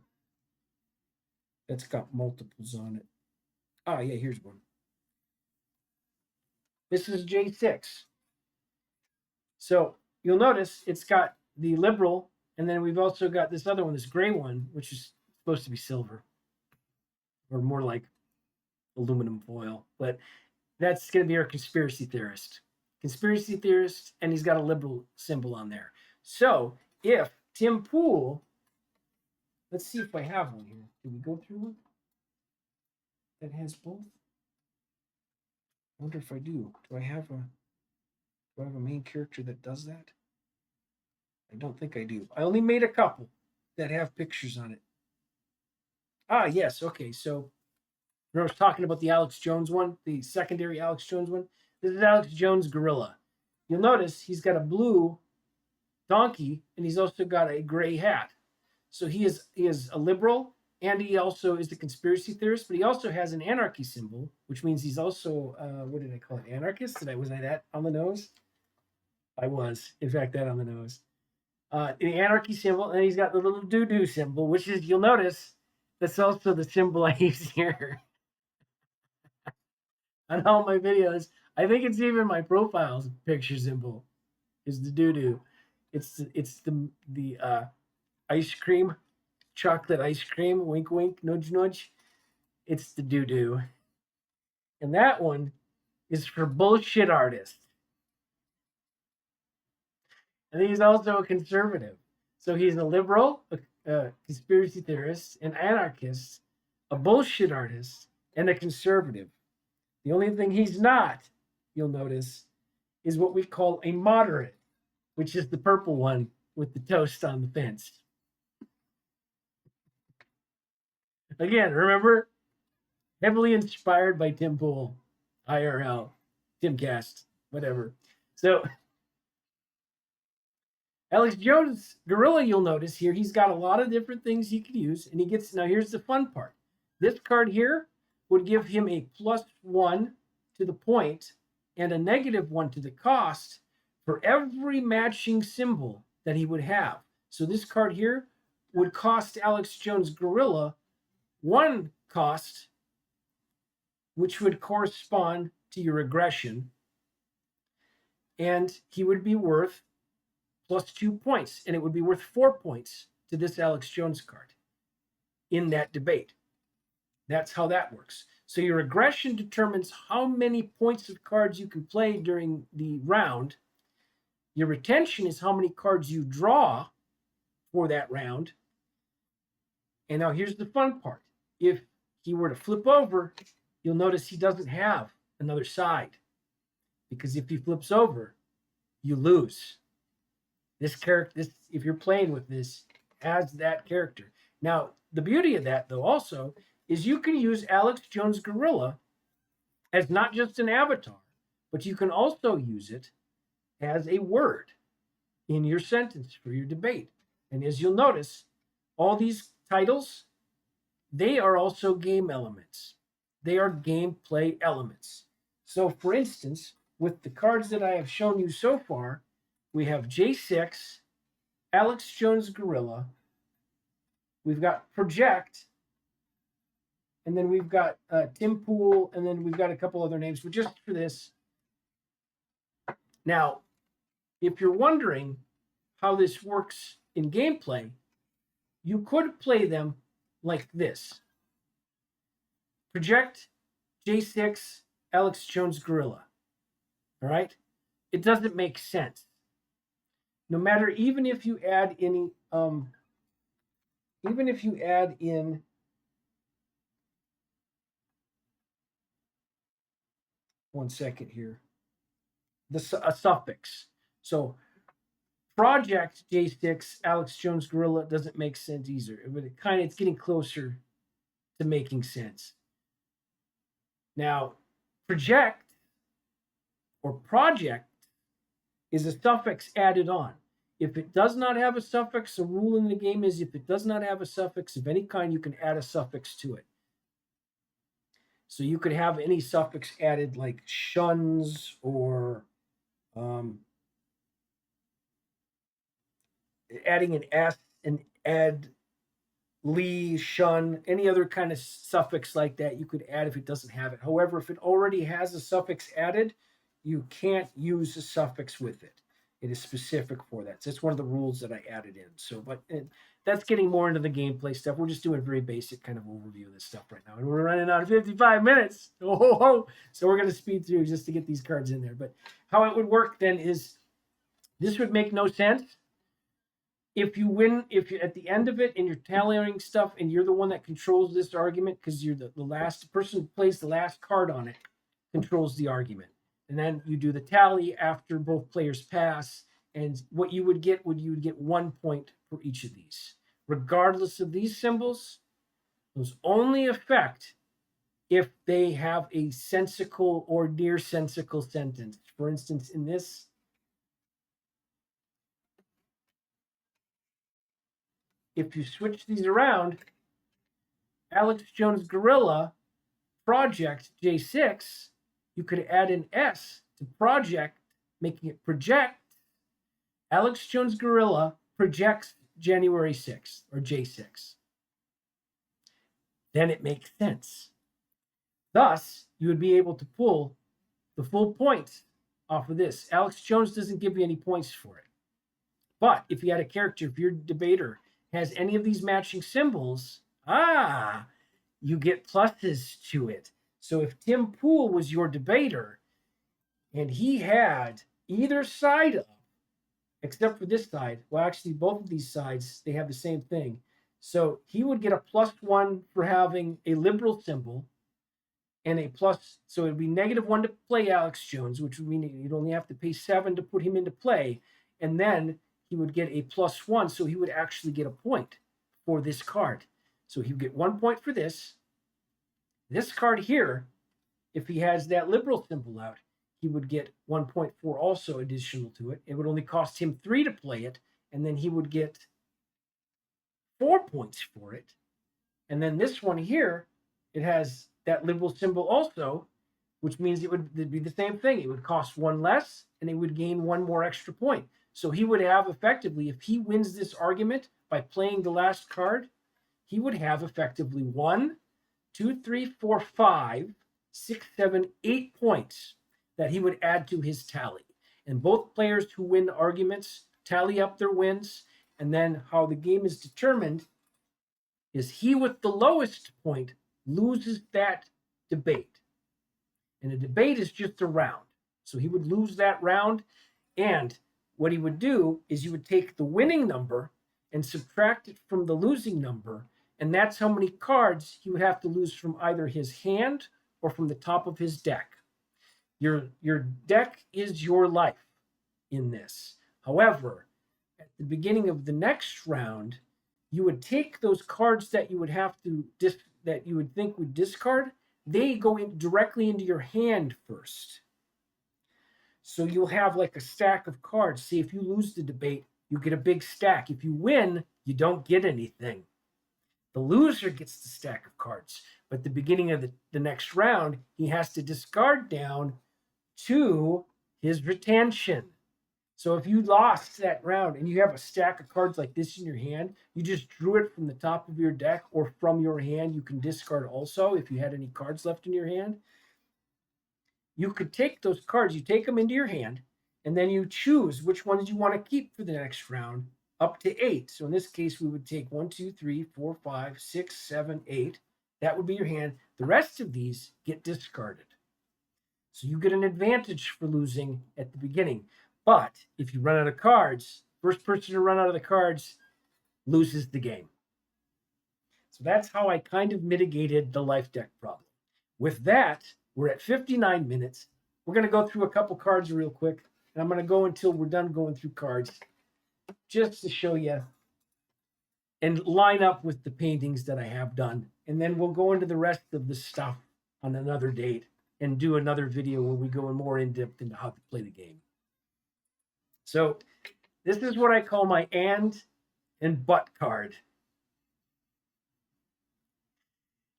A: that's got multiples on it. Oh, yeah, here's one. This is J6. So you'll notice it's got the liberal, and then we've also got this other one, this gray one, which is supposed to be silver. or more like aluminum foil. But that's going to be our conspiracy theorist. Conspiracy theorist, and he's got a liberal symbol on there. So if Tim Pool, let's see if I have one here. Did we go through one that has both? I wonder if I do. Do I have a main character that does that? I don't think I do. I only made a couple that have pictures on it. Ah, yes. Okay. So I was talking about the Alex Jones one, the secondary Alex Jones one. This is Alex Jones Gorilla. You'll notice he's got a blue donkey and he's also got a gray hat. So he is a liberal and he also is a conspiracy theorist, but he also has an anarchy symbol, which means he's also what did I call it? Anarchist? Was I that on the nose? I was, in fact, that on the nose. The anarchy symbol, and he's got the little doo-doo symbol, which is, you'll notice, that's also the symbol I use here on all my videos. I think it's even my profile's picture symbol is the doo-doo. It's the ice cream, chocolate ice cream, wink wink, nudge nudge. It's the doo-doo. And that one is for bullshit artists. And he's also a conservative. So he's a liberal, a conspiracy theorist, an anarchist, a bullshit artist, and a conservative. The only thing he's not, you'll notice, is what we call a moderate, which is the purple one with the toast on the fence. Again, remember, heavily inspired by Tim Pool, IRL, Timcast, whatever. So Alex Jones Gorilla, you'll notice here, he's got a lot of different things he could use, and he gets, now here's the fun part. This card here would give him a +1 to the point and a -1 to the cost for every matching symbol that he would have. So this card here would cost Alex Jones Gorilla 1 cost, which would correspond to your aggression, and he would be worth +2 points, and it would be worth 4 points to this Alex Jones card in that debate. That's how that works. So your aggression determines how many points of cards you can play during the round. Your retention is how many cards you draw for that round. And now here's the fun part. If he were to flip over, you'll notice he doesn't have another side. Because if he flips over, you lose. This character, if you're playing with this, has that character. Now, the beauty of that, though, also, is you can use Alex Jones Gorilla as not just an avatar, but you can also use it as a word in your sentence for your debate. And as you'll notice, all these titles, they are also game elements. They are gameplay elements. So, for instance, with the cards that I have shown you so far, we have J6, Alex Jones Gorilla, we've got Project, and then we've got Tim Pool, and then we've got a couple other names, but just for this. Now, if you're wondering how this works in gameplay, you could play them like this. Project, J6, Alex Jones Gorilla. All right? It doesn't make sense. No matter, even if you add any, even if you add in one second here, a suffix. So Project J6, Alex Jones Gorilla doesn't make sense either, but it's getting closer to making sense. Now, project or project is a suffix added on. If it does not have a suffix, the rule in the game is if it does not have a suffix of any kind, you can add a suffix to it. So you could have any suffix added like shuns or adding an s, an ed, lee, shun, any other kind of suffix like that you could add if it doesn't have it. However, if it already has a suffix added, you can't use a suffix with it. It is specific for that. So it's one of the rules that I added in. So, but that's getting more into the gameplay stuff. We're just doing a very basic kind of overview of this stuff right now. And we're running out of 55 minutes. Oh, ho, ho. So we're going to speed through just to get these cards in there. But how it would work then is this would make no sense. If you win, if you're at the end of it and you're tallying stuff and you're the one that controls this argument because you're the last person who plays the last card on it controls the argument. And then you do the tally after both players pass. And what you would get you would get 1 point for each of these. Regardless of these symbols, those only affect if they have a sensical or near sensical sentence. For instance, in this, if you switch these around, Alex Jones Gorilla project J6, you could add an S to project, making it project. Alex Jones Gorilla projects January 6th or J6. Then it makes sense. Thus, you would be able to pull the full points off of this. Alex Jones doesn't give you any points for it. But if you had a character, if your debater has any of these matching symbols, you get pluses to it. So if Tim Pool was your debater and he had either side up, except for this side, well, actually, both of these sides, they have the same thing. So he would get a +1 for having a liberal symbol and a plus. So it would be -1 to play Alex Jones, which would mean you'd only have to pay 7 to put him into play. And then he would get a +1. So he would actually get a point for this card. So he would get 1 point for this. This card here, if he has that liberal symbol out, he would get 1 point for also additional to it. It would only cost him 3 to play it, and then he would get 4 points for it. And then this one here, it has that liberal symbol also, which means it'd be the same thing. It would cost 1 less, and it would gain 1 more extra point. So he would have effectively, if he wins this argument by playing the last card, he would have effectively 1, 2, 3, 4, 5, 6, 7, 8 points that he would add to his tally. And both players who win arguments tally up their wins. And then how the game is determined is he with the lowest point loses that debate. And a debate is just a round. So he would lose that round. And what he would do is you would take the winning number and subtract it from the losing number. And that's how many cards he would have to lose from either his hand or from the top of his deck. Your deck is your life in this. However, at the beginning of the next round, you would take those cards that you would have to that you would think would discard. They go directly into your hand first. So you'll have like a stack of cards. See, if you lose the debate, you get a big stack. If you win, you don't get anything. The loser gets the stack of cards. But at the beginning of the next round, he has to discard down to his retention. So if you lost that round and you have a stack of cards like this in your hand, you just drew it from the top of your deck or from your hand. You can discard also if you had any cards left in your hand. You could take those cards, you take them into your hand, and then you choose which ones you want to keep for the next round up to 8. So in this case, we would take 1, 2, 3, 4, 5, 6, 7, 8. That would be your hand. The rest of these get discarded. So you get an advantage for losing at the beginning. But if you run out of cards, first person to run out of the cards loses the game. So that's how I kind of mitigated the life deck problem. With that, we're at 59 minutes. We're going to go through a couple cards real quick. And I'm going to go until we're done going through cards just to show you and line up with the paintings that I have done. And then we'll go into the rest of the stuff on another date and do another video where we go in more in depth into how to play the game. So this is what I call my and but card.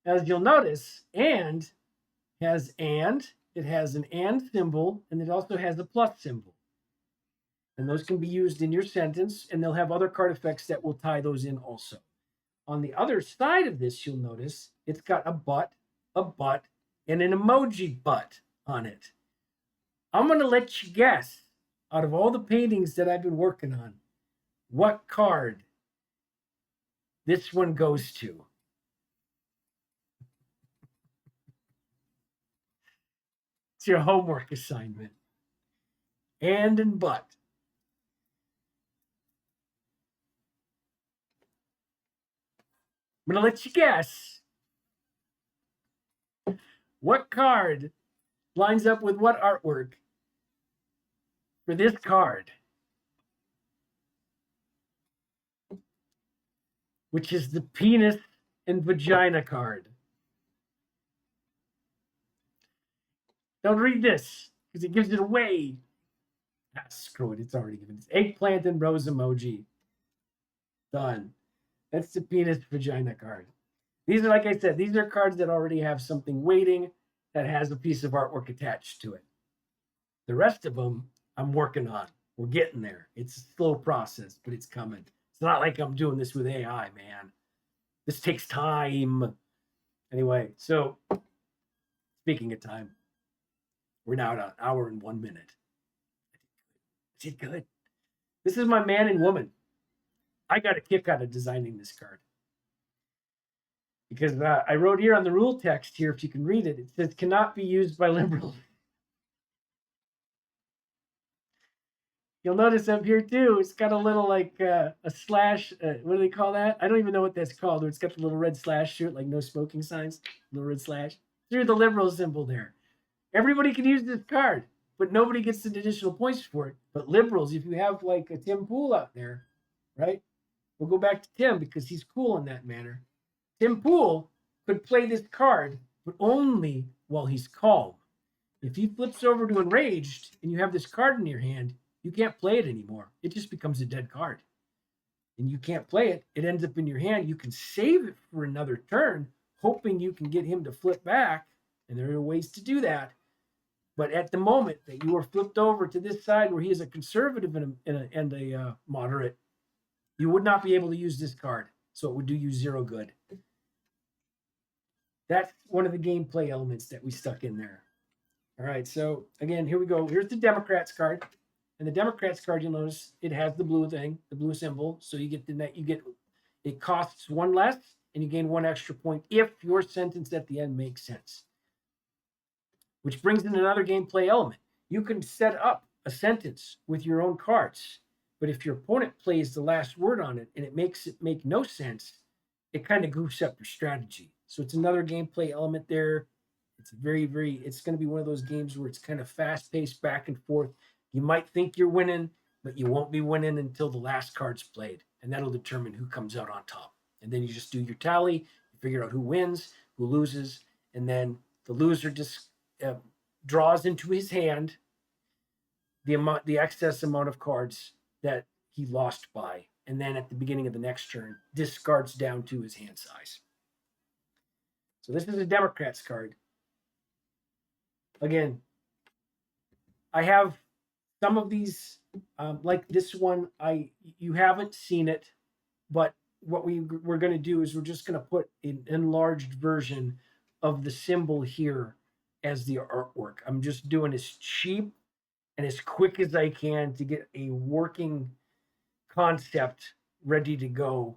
A: As you'll notice, and has and, it has an and symbol, and it also has a plus symbol. And those can be used in your sentence, and they'll have other card effects that will tie those in also. On the other side of this, you'll notice it's got a butt, and an emoji butt on it. I'm going to let you guess, out of all the paintings that I've been working on, what card this one goes to. It's your homework assignment. And but. I'm going to let you guess what card lines up with what artwork for this card, which is the penis and vagina card. Don't read this because it gives it away. Ah, screw it. It's already given. It's eggplant and rose emoji. Done. That's the penis vagina card. These are, like I said, these are cards that already have something waiting that has a piece of artwork attached to it. The rest of them I'm working on. We're getting there. It's a slow process, but it's coming. It's not like I'm doing this with AI, man. This takes time. Anyway, so speaking of time, we're now at an hour and 1 minute. I did good. This is my man and woman. I got a kick out of designing this card. Because I wrote here on the rule text here, if you can read it, it says cannot be used by liberals. You'll notice up here too, it's got a little like a slash. What do they call that? I don't even know what that's called. It's got the little red slash through it, like no smoking signs. Little red slash through the liberal symbol there. Everybody can use this card, but nobody gets the additional points for it. But liberals, if you have like a Tim Pool out there, right? We'll go back to Tim because he's cool in that manner. Tim Pool could play this card, but only while he's calm. If he flips over to enraged and you have this card in your hand, you can't play it anymore. It just becomes a dead card. And you can't play it. It ends up in your hand. You can save it for another turn, hoping you can get him to flip back. And there are ways to do that. But at the moment that you are flipped over to this side where he is a conservative and a moderate, you would not be able to use this card. So it would do you zero good. That's one of the gameplay elements that we stuck in there. All right, so again, here we go. Here's the Democrats card. And the Democrats card, you'll notice it has the blue thing, the blue symbol. So you get the net, it costs one less and you gain one extra point if your sentence at the end makes sense. Which brings in another gameplay element. You can set up a sentence with your own cards, but if your opponent plays the last word on it and it makes it make no sense, it kind of goofs up your strategy. So it's another gameplay element there. It's it's going to be one of those games where it's kind of fast-paced back and forth. You might think you're winning, but you won't be winning until the last card's played, and that'll determine who comes out on top. And then you just do your tally, you figure out who wins, who loses, and then the loser just draws into his hand the excess amount of cards that he lost by, and then at the beginning of the next turn, discards down to his hand size. So this is a Democrats card. Again, I have some of these, like this one, you haven't seen it, but what we're going to do is we're just going to put an enlarged version of the symbol here as the artwork. I'm just doing as cheap and as quick as I can to get a working concept ready to go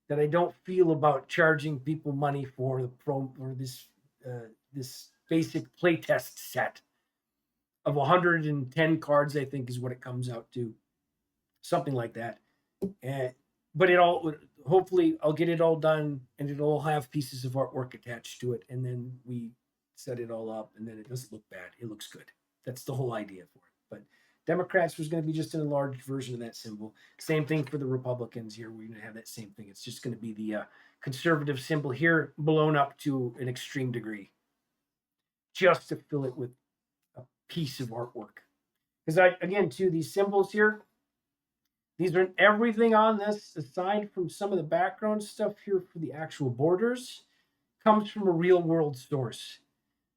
A: that I don't feel about charging people money for this basic playtest set of 110 cards, I think is what it comes out to, something like that. But hopefully I'll get it all done and it'll all have pieces of artwork attached to it, and then we set it all up and then it doesn't look bad. It looks good. That's the whole idea for it. But Democrats was going to be just an enlarged version of that symbol. Same thing for the Republicans here. We're going to have that same thing. It's just going to be the conservative symbol here blown up to an extreme degree, just to fill it with a piece of artwork. Because again, too, these symbols here, these are everything on this, aside from some of the background stuff here for the actual borders, comes from a real world source.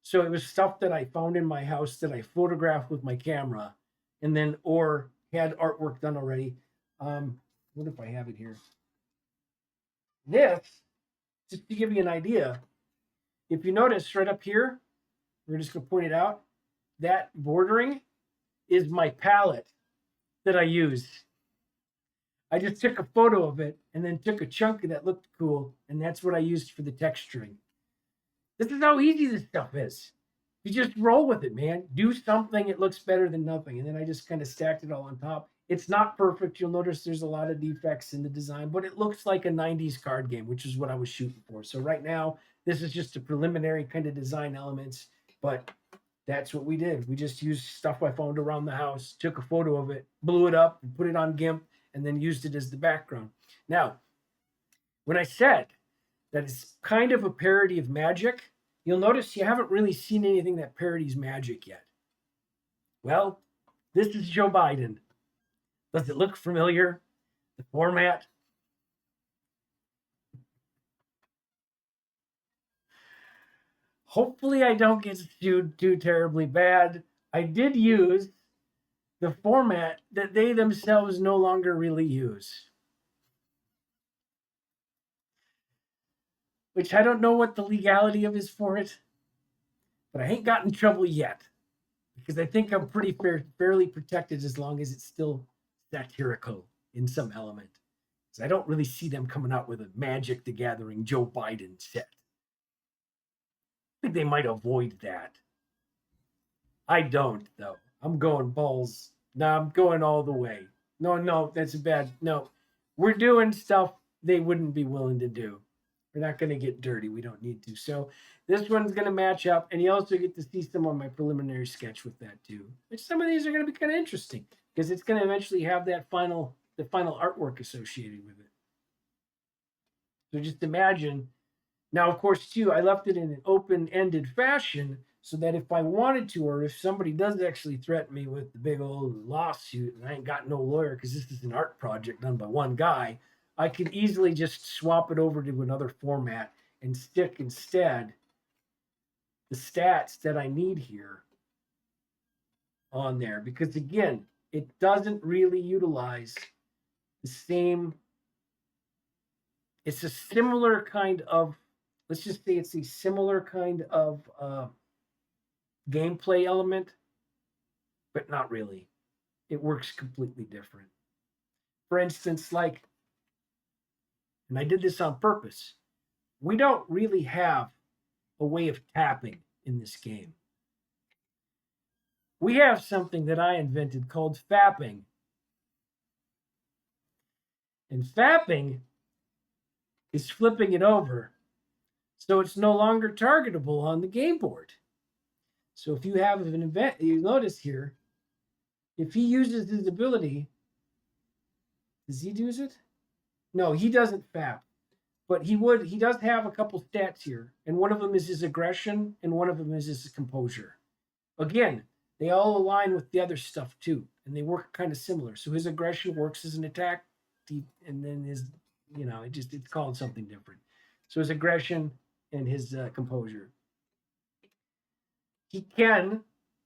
A: So it was stuff that I found in my house that I photographed with my camera, and then or had artwork done already. What if I have it here? This, just to give you an idea, if you notice right up here, we're just going to point it out, that bordering is my palette that I use. I just took a photo of it and then took a chunk that looked cool, and that's what I used for the texturing. This is how easy this stuff is. You just roll with it, man. Do something, it looks better than nothing. And then I just kind of stacked it all on top. It's not perfect. You'll notice there's a lot of defects in the design, but it looks like a 90s card game, which is what I was shooting for. So right now, this is just a preliminary kind of design elements, but that's what we did. We just used stuff I found around the house, took a photo of it, blew it up, and put it on GIMP, and then used it as the background. Now, when I said that it's kind of a parody of magic, you'll notice you haven't really seen anything that parodies magic yet. Well, this is Joe Biden. Does it look familiar? The format? Hopefully, I don't get sued too terribly bad. I did use the format that they themselves no longer really use, which I don't know what the legality of is for it, but I ain't got in trouble yet because I think I'm pretty fairly protected as long as it's still satirical in some element. Because I don't really see them coming out with a Magic the Gathering Joe Biden set. I think they might avoid that. I don't, though. I'm going balls. No, I'm going all the way. No, that's a bad. No, we're doing stuff they wouldn't be willing to do. We're not going to get dirty. We don't need to. So this one's going to match up, and you also get to see some of my preliminary sketch with that too. Which some of these are going to be kind of interesting because it's going to eventually have the final artwork associated with it. So just imagine. Now, of course, too, I left it in an open-ended fashion so that if I wanted to, or if somebody does actually threaten me with the big old lawsuit, and I ain't got no lawyer because this is an art project done by one guy, I could easily just swap it over to another format and stick instead the stats that I need here on there. Because again, it doesn't really utilize the same. It's a similar kind of, let's just say it's a similar kind of gameplay element, but not really. It works completely different. For instance, like, and I did this on purpose, we don't really have a way of tapping in this game. We have something that I invented called fapping. And fapping is flipping it over so it's no longer targetable on the game board. So if you have an event, you notice here, if he uses his ability, does he use it? No, he doesn't fap. But he does have a couple stats here. And one of them is his aggression, and one of them is his composure. Again, they all align with the other stuff too. And they work kind of similar. So his aggression works as an attack, and then his, it's called something different. So his aggression and his composure. He can,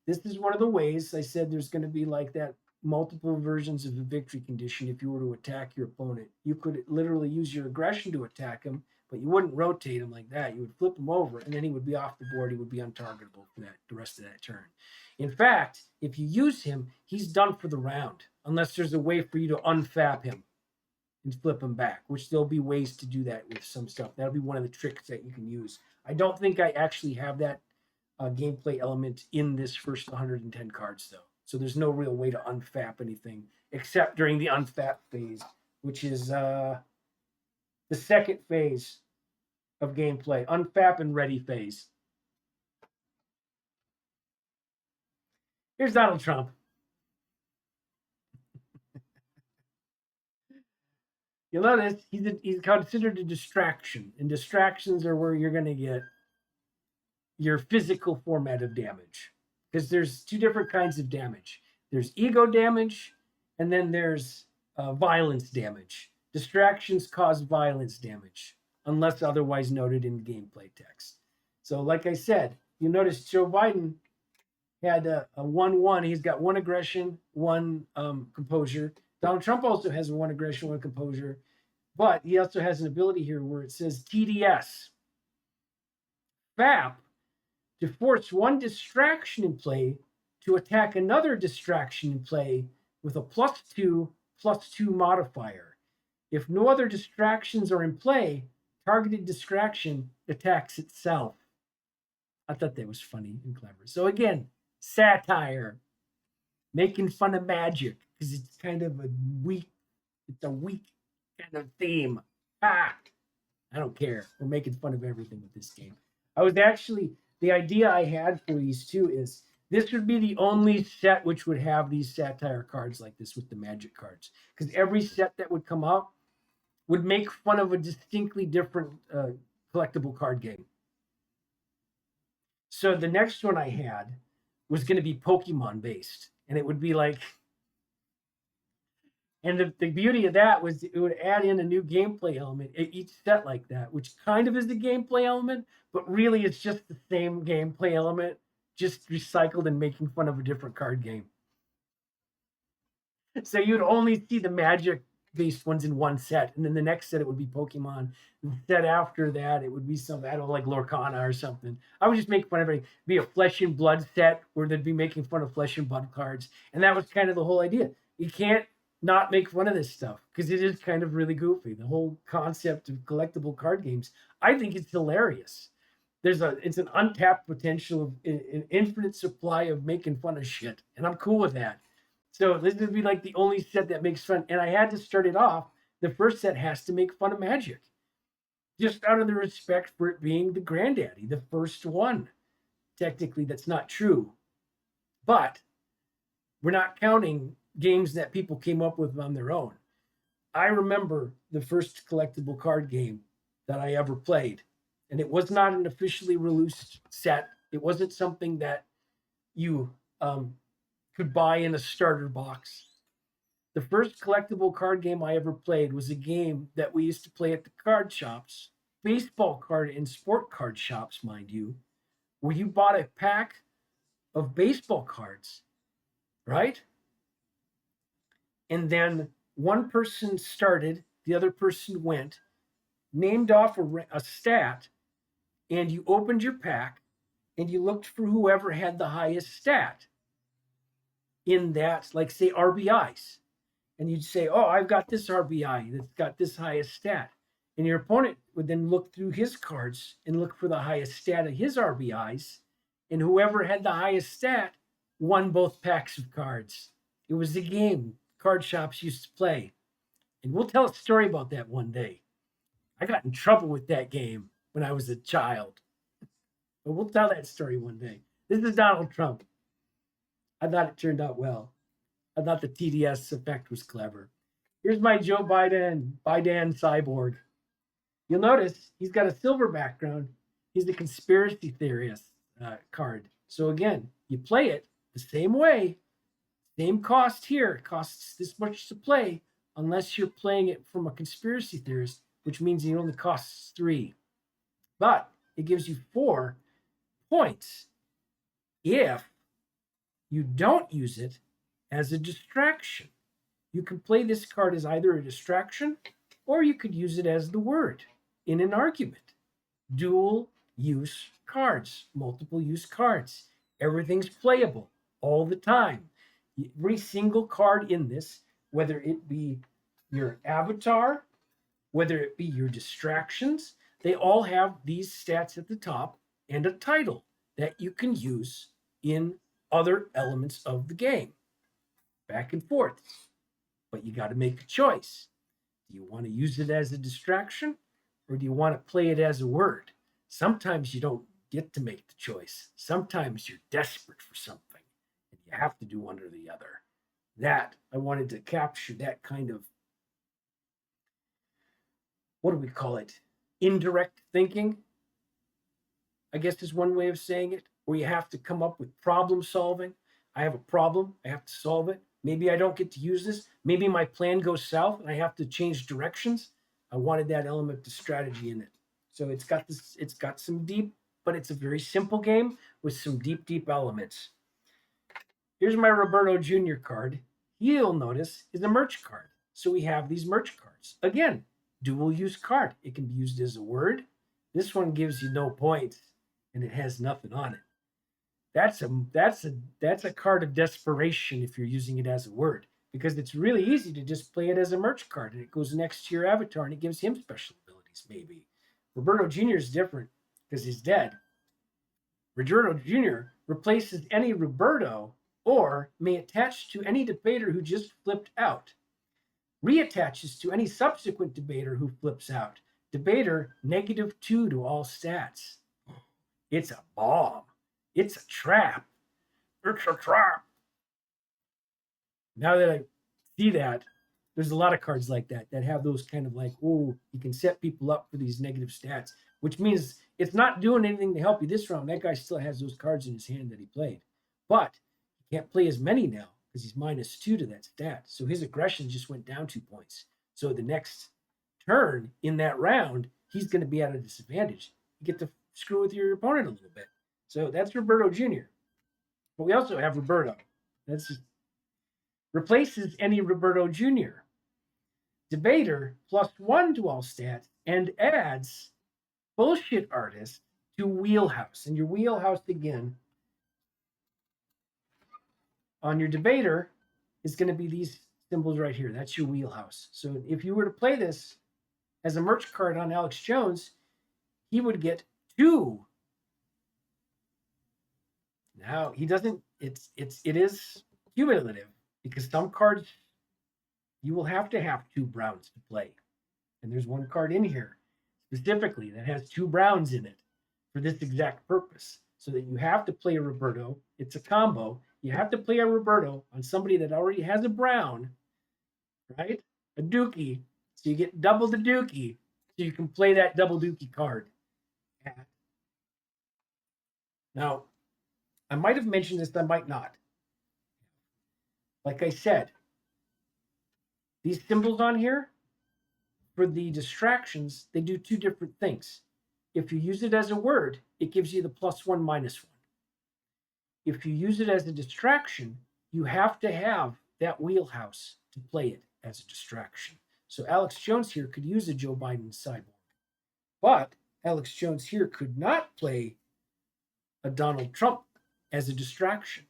A: this is one of the ways I said there's going to be like that multiple versions of a victory condition if you were to attack your opponent. You could literally use your aggression to attack him, but you wouldn't rotate him like that. You would flip him over, and then he would be off the board. He would be untargetable for the rest of that turn. In fact, if you use him, he's done for the round, unless there's a way for you to unfap him and flip him back, which there'll be ways to do that with some stuff. That'll be one of the tricks that you can use. I don't think I actually have that gameplay element in this first 110 cards, though. So there's no real way to unfap anything except during the unfap phase, which is the second phase of gameplay, unfap and ready phase. Here's Donald Trump. You'll notice he's considered a distraction, and distractions are where you're going to get your physical format of damage. Because there's two different kinds of damage. There's ego damage, and then there's violence damage. Distractions cause violence damage, unless otherwise noted in gameplay text. So like I said, you notice Joe Biden had a 1-1. He's got one aggression, one composure. Donald Trump also has one aggression, one composure. But he also has an ability here where it says TDS. FAP, to force one distraction in play to attack another distraction in play with a +2/+2 modifier. If no other distractions are in play, targeted distraction attacks itself. I thought that was funny and clever. So again, satire, making fun of magic because it's kind of a weak, it's a weak kind of theme. Ah, I don't care. We're making fun of everything with this game. I was actually the idea I had for these two is this would be the only set which would have these satire cards like this with the magic cards because every set that would come out would make fun of a distinctly different collectible card game. So the next one I had was going to be Pokemon based, and it would be like, and the beauty of that was it would add in a new gameplay element at each set like that, which kind of is the gameplay element, but really it's just the same gameplay element, just recycled and making fun of a different card game. So you'd only see the magic based ones in one set, and then the next set it would be Pokemon. The set after that it would be something I don't know, like Lorcana or something. I would just make fun of everything. Be a Flesh and Blood set where they'd be making fun of Flesh and Blood cards, and that was kind of the whole idea. You can't not make fun of this stuff because it is kind of really goofy. The whole concept of collectible card games, I think it's hilarious. It's an untapped potential of an infinite supply of making fun of shit, and I'm cool with that. So this would be like the only set that makes fun. And I had to start it off. The first set has to make fun of magic, just out of the respect for it being the granddaddy, the first one. Technically, that's not true, but we're not counting games that people came up with on their own. I remember the first collectible card game that I ever played, and it was not an officially released set. It wasn't something that you could buy in a starter box. The first collectible card game I ever played was a game that we used to play at the card shops, baseball card and sport card shops, mind you, where you bought a pack of baseball cards, right? And then one person started, the other person went, named off a stat, and you opened your pack and you looked for whoever had the highest stat in that, like say RBIs. And you'd say, oh, I've got this RBI that's got this highest stat. And your opponent would then look through his cards and look for the highest stat of his RBIs. And whoever had the highest stat won both packs of cards. It was a game card shops used to play. And we'll tell a story about that one day. I got in trouble with that game when I was a child. But we'll tell that story one day. This is Donald Trump. I thought it turned out well. I thought the TDS effect was clever. Here's my Joe Biden cyborg. You'll notice he's got a silver background. He's a conspiracy theorist card. So again, you play it the same way, same cost here. It costs this much to play, unless you're playing it from a conspiracy theorist, which means it only costs 3. But it gives you 4 points if you don't use it as a distraction. You can play this card as either a distraction or you could use it as the word in an argument. Dual use cards, multiple use cards. Everything's playable all the time. Every single card in this, whether it be your avatar, whether it be your distractions, they all have these stats at the top and a title that you can use in other elements of the game. Back and forth. But you got to make a choice. Do you want to use it as a distraction or do you want to play it as a word? Sometimes you don't get to make the choice. Sometimes you're desperate for something and you have to do one or the other. That, I wanted to capture that kind of, what do we call it? Indirect thinking, I guess is one way of saying it, where you have to come up with problem solving. I have a problem, I have to solve it. Maybe I don't get to use this. Maybe my plan goes south and I have to change directions. I wanted that element of strategy in it. So it's got some deep, but it's a very simple game with some deep elements. Here's my Roberto Jr. card. You'll notice is a merch card. So we have these merch cards. Again, dual use card. It can be used as a word. This one gives you no points and it has nothing on it. That's a card of desperation if you're using it as a word, because it's really easy to just play it as a merch card and it goes next to your avatar and it gives him special abilities, maybe. Roberto Jr. is different because he's dead. Roberto Jr. replaces any Roberto or may attach to any debater who just flipped out. Reattaches to any subsequent debater who flips out. Debater -2 to all stats. It's a bomb. It's a trap. It's a trap. Now that I see that, there's a lot of cards like that that have those kind of like, oh, you can set people up for these negative stats, which means it's not doing anything to help you this round. That guy still has those cards in his hand that he played, but he can't play as many now because he's -2 to that stat. So his aggression just went down 2 points. So the next turn in that round, he's going to be at a disadvantage. You get to screw with your opponent a little bit. So that's Roberto Jr. But we also have Roberto. That's just, replaces any Roberto Jr. Debater +1 to all stats and adds bullshit artist to wheelhouse. And your wheelhouse again on your debater is going to be these symbols right here. That's your wheelhouse. So if you were to play this as a merch card on Alex Jones, he would get 2. Now he doesn't. It is cumulative because some cards you will have to have 2 browns to play, and there's one card in here specifically that has 2 browns in it for this exact purpose. So that you have to play a Roberto. It's a combo. You have to play a Roberto on somebody that already has a brown, right? A dookie. So you get double the dookie. So you can play that double dookie card. Now, I might have mentioned this, I might not. Like I said, these symbols on here, for the distractions, they do 2 different things. If you use it as a word, it gives you the +1, -1. If you use it as a distraction, you have to have that wheelhouse to play it as a distraction. So Alex Jones here could use a Joe Biden sideboard. But Alex Jones here could not play a Donald Trump as a distraction.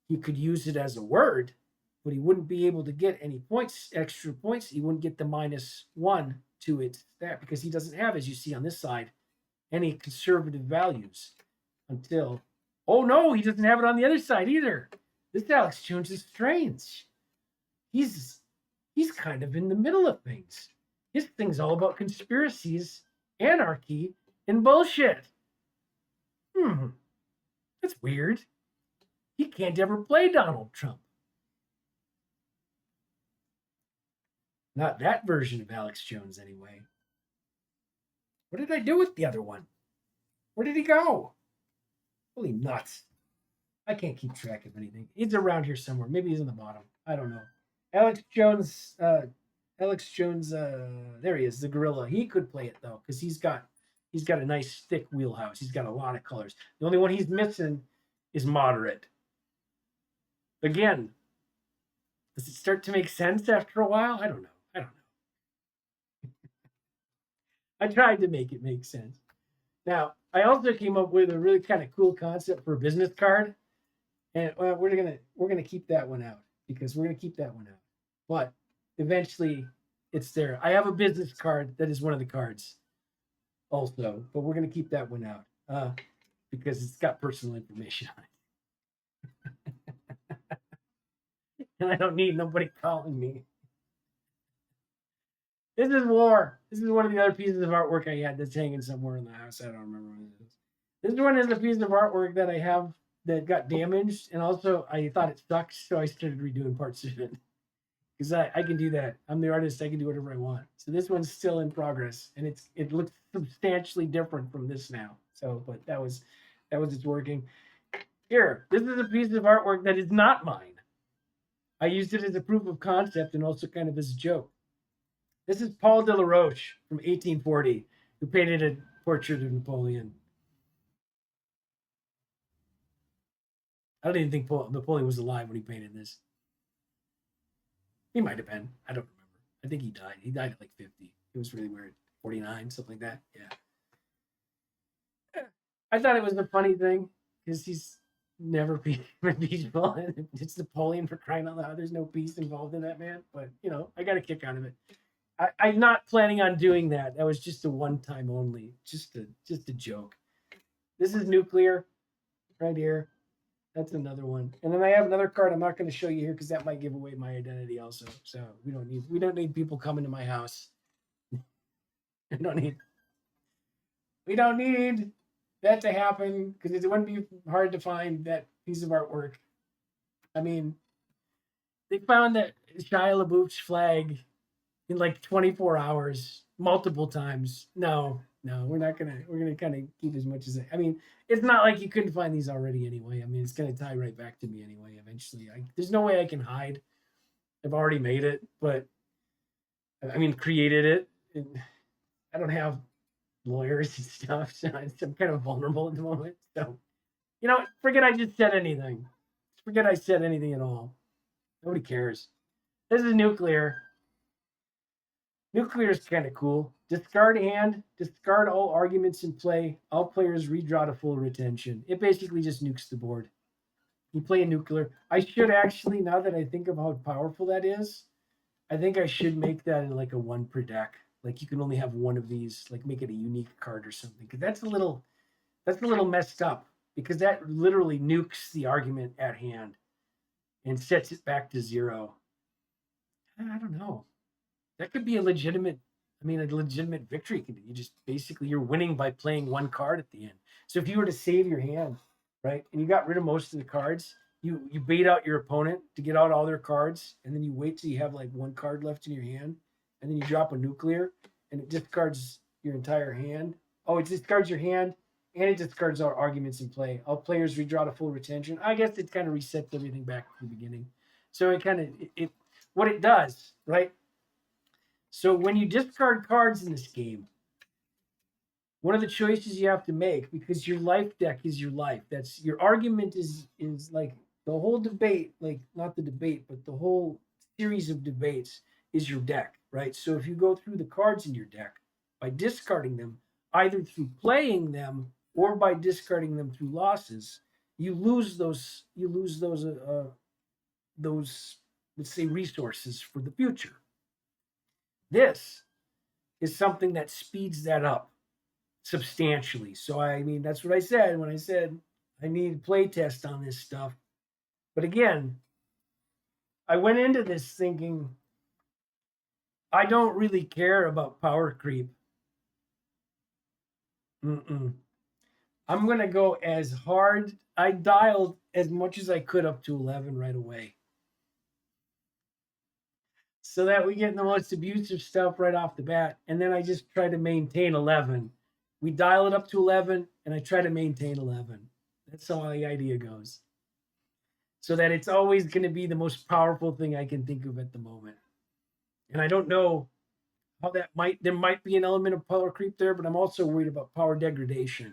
A: He could use it as a word, but he wouldn't be able to get any points, extra points. He wouldn't get the -1 to it stat because he doesn't have, as you see on this side, any conservative values until, oh no, he doesn't have it on the other side either. This Alex Jones is strange. He's kind of in the middle of things. His thing's all about conspiracies, anarchy, and bullshit. That's weird. He can't ever play Donald Trump. Not that version of Alex Jones, anyway. What did I do with the other one? Where did he go? Holy nuts. I can't keep track of anything. He's around here somewhere. Maybe he's in the bottom. I don't know. Alex Jones, there he is, the gorilla. He could play it, though, because he's got a nice, thick wheelhouse. He's got a lot of colors. The only one he's missing is moderate. Again, does it start to make sense after a while? I don't know. I tried to make it make sense. Now, I also came up with a really kind of cool concept for a business card, and we're gonna keep that one out because we're gonna keep that one out. But eventually, it's there. I have a business card that is one of the cards, also, but we're gonna keep that one out because it's got personal information on it, and I don't need nobody calling me. This is war. This is one of the other pieces of artwork I had that's hanging somewhere in the house. I don't remember what it is. This one is a piece of artwork that I have that got damaged, and also I thought it sucked, so I started redoing parts of it. Because I can do that. I'm the artist. I can do whatever I want. So this one's still in progress, and it looks substantially different from this now. So, but that was it's working. Here, this is a piece of artwork that is not mine. I used it as a proof of concept and also kind of as a joke. This is Paul de la Roche from 1840, who painted a portrait of Napoleon. I don't even think Napoleon was alive when he painted this. He might have been. I don't remember. I think he died. He died at like 50. It was really weird. 49, something like that. Yeah. I thought it was a funny thing because never peaceful. It's Napoleon, for crying out loud. There's no peace involved in that, man. But I got a kick out of it. I'm not planning on doing that. That was just a one time only. Just a joke. This is nuclear right here. That's another one. And then I have another card I'm not going to show you here because that might give away my identity also. So we don't need people coming to my house. we don't need we don't need that to happen because it wouldn't be hard to find that piece of artwork. I mean, they found that Shia LaBeouf's flag in like 24 hours, multiple times. No, we're gonna kind of keep as much as I mean, it's not like you couldn't find these already anyway. I mean, it's gonna tie right back to me anyway. Eventually, there's no way I can hide. I've already made it, but I mean, created it. And I don't have lawyers and stuff, so I'm kind of vulnerable at the moment. So forget I just said anything. Forget I said anything at all. Nobody cares. This is nuclear. Nuclear is kind of cool. Discard hand, discard all arguments in play. All players redraw to full retention. It basically just nukes the board. You play a nuclear. I should actually, now that I think of how powerful that is, I think I should make that in like a one per deck. Like you can only have one of these. Like make it a unique card or something. Because that's a little messed up. Because that literally nukes the argument at hand and sets it back to 0. I don't know. That could be a legitimate victory. You just basically you're winning by playing one card at the end. So if you were to save your hand, right, and you got rid of most of the cards, you bait out your opponent to get out all their cards, and then you wait till you have like one card left in your hand, and then you drop a nuclear, and it discards your entire hand. Oh, it discards your hand, and it discards our arguments in play. All players redraw to full retention. I guess it kind of resets everything back to the beginning. So it kind of what it does, right? So when you discard cards in this game, one of the choices you have to make, because your life deck is your life. That's your argument is like the whole debate, like not the debate, but the whole series of debates is your deck, right? So if you go through the cards in your deck by discarding them, either through playing them or by discarding them through losses, you lose those let's say resources for the future. This is something that speeds that up substantially. So I mean, that's what I said when I said I need play test on this stuff. But again, I went into this thinking I don't really care about power creep. Mm-mm. I'm gonna go as hard. I dialed as much as I could up to 11 right away, so that we get the most abusive stuff right off the bat, and then I just try to maintain 11. We dial it up to 11, and I try to maintain 11. That's how the idea goes. So that it's always going to be the most powerful thing I can think of at the moment. And I don't know how there might be an element of power creep there, but I'm also worried about power degradation.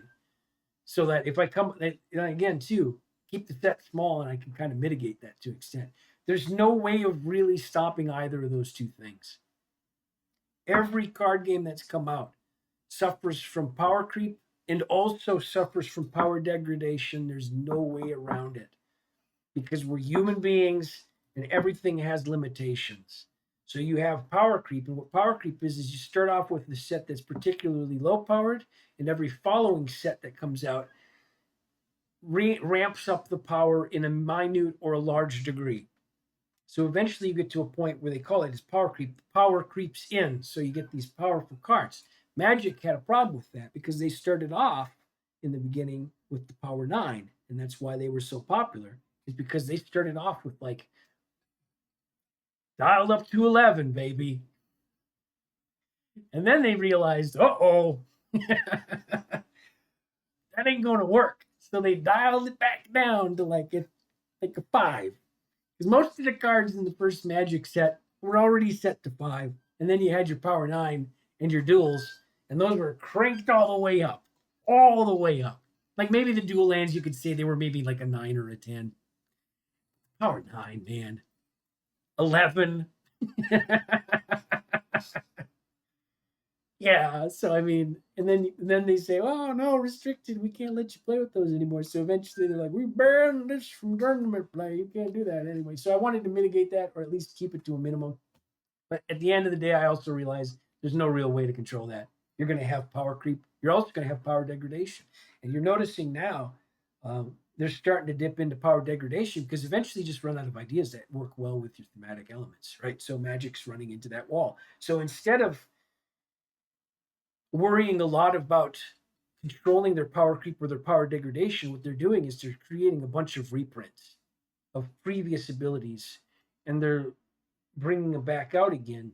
A: So that if I come, and again, too, keep the set small and I can kind of mitigate that to an extent. There's no way of really stopping either of those two things. Every card game that's come out suffers from power creep and also suffers from power degradation. There's no way around it because we're human beings and everything has limitations. So you have power creep, and what power creep is you start off with the set that's particularly low powered, and every following set that comes out ramps up the power in a minute or a large degree. So eventually you get to a point where they call it as power creep. The power creeps in, so you get these powerful cards. Magic had a problem with that because they started off in the beginning with the power 9, and that's why they were so popular, is because they started off with like dialed up to 11, baby. And then they realized, uh-oh, that ain't going to work. So they dialed it back down to like a 5. Because most of the cards in the first Magic set were already set to 5. And then you had your Power 9 and your duels, and those were cranked all the way up. All the way up. Like maybe the dual lands, you could say they were maybe like a 9 or a 10. Power 9, man. 11. Yeah, so I mean, and then they say, "Oh no, restricted. We can't let you play with those anymore." So eventually they're like, "We ban this from tournament play. You can't do that anyway." So I wanted to mitigate that, or at least keep it to a minimum. But at the end of the day, I also realized there's no real way to control that. You're going to have power creep. You're also going to have power degradation, and you're noticing now they're starting to dip into power degradation because eventually you just run out of ideas that work well with your thematic elements, right? So magic's running into that wall. So instead of worrying a lot about controlling their power creep or their power degradation, what they're doing is they're creating a bunch of reprints of previous abilities, and they're bringing them back out again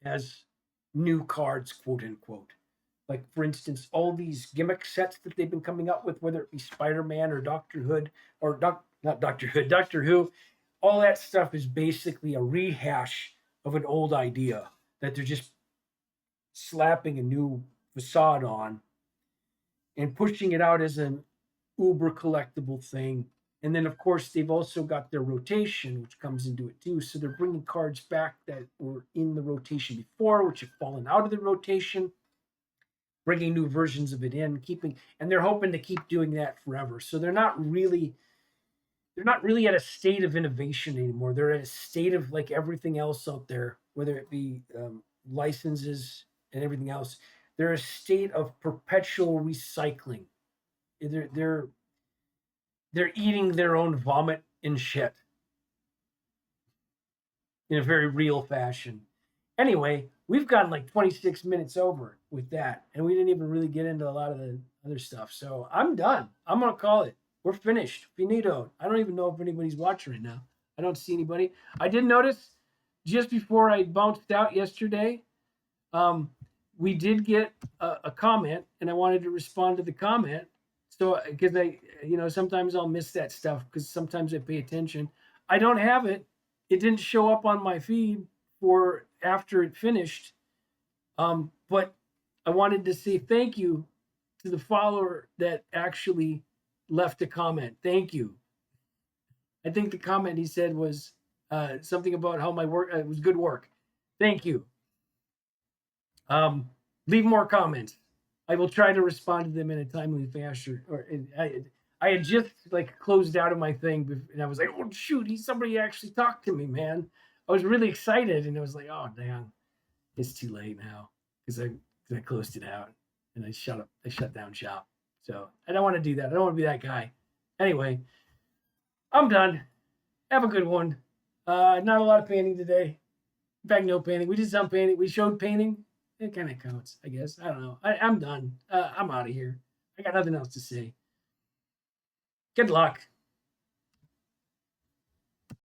A: as new cards, quote unquote. Like, for instance, all these gimmick sets that they've been coming up with, whether it be Spider Man or Doctor Hood or not Doctor Hood, Doctor Who, all that stuff is basically a rehash of an old idea that they're just slapping a new facade on and pushing it out as an uber collectible thing. And then, of course, they've also got their rotation, which comes into it too. So they're bringing cards back that were in the rotation before, which have fallen out of the rotation, bringing new versions of it in, keeping, and they're hoping to keep doing that forever. So they're not really at a state of innovation anymore. They're at a state of like everything else out there, whether it be licenses and everything else. They're a state of perpetual recycling. They're they're they're eating their own vomit and shit in a very real fashion. Anyway, we've gotten like 26 minutes over with that, and we didn't even really get into a lot of the other stuff. So I'm done. I'm gonna call it. We're finished. Finito. I don't even know if anybody's watching right now. I don't see anybody. I did notice just before I bounced out yesterday, um, we did get a comment, and I wanted to respond to the comment. So, because sometimes I'll miss that stuff because sometimes I pay attention. I don't have it. It didn't show up on my feed for after it finished. But I wanted to say thank you to the follower that actually left a comment. Thank you. I think the comment he said was something about how my work was good work. Thank you. Um, Leave more comments. I will try to respond to them in a timely fashion. I had just like closed out of my thing, and I was like, "Oh shoot, somebody actually talked to me, man." I was really excited, and I was like, "Oh damn, it's too late now," because I closed it out and I shut down shop. So I don't want to do that. I don't want to be that guy. Anyway, I'm done. Have a good one. Not a lot of painting today. In fact, no painting. We did some painting. We showed painting. It kind of counts, I guess. I don't know. I'm done. I'm out of here. I got nothing else to say. Good luck.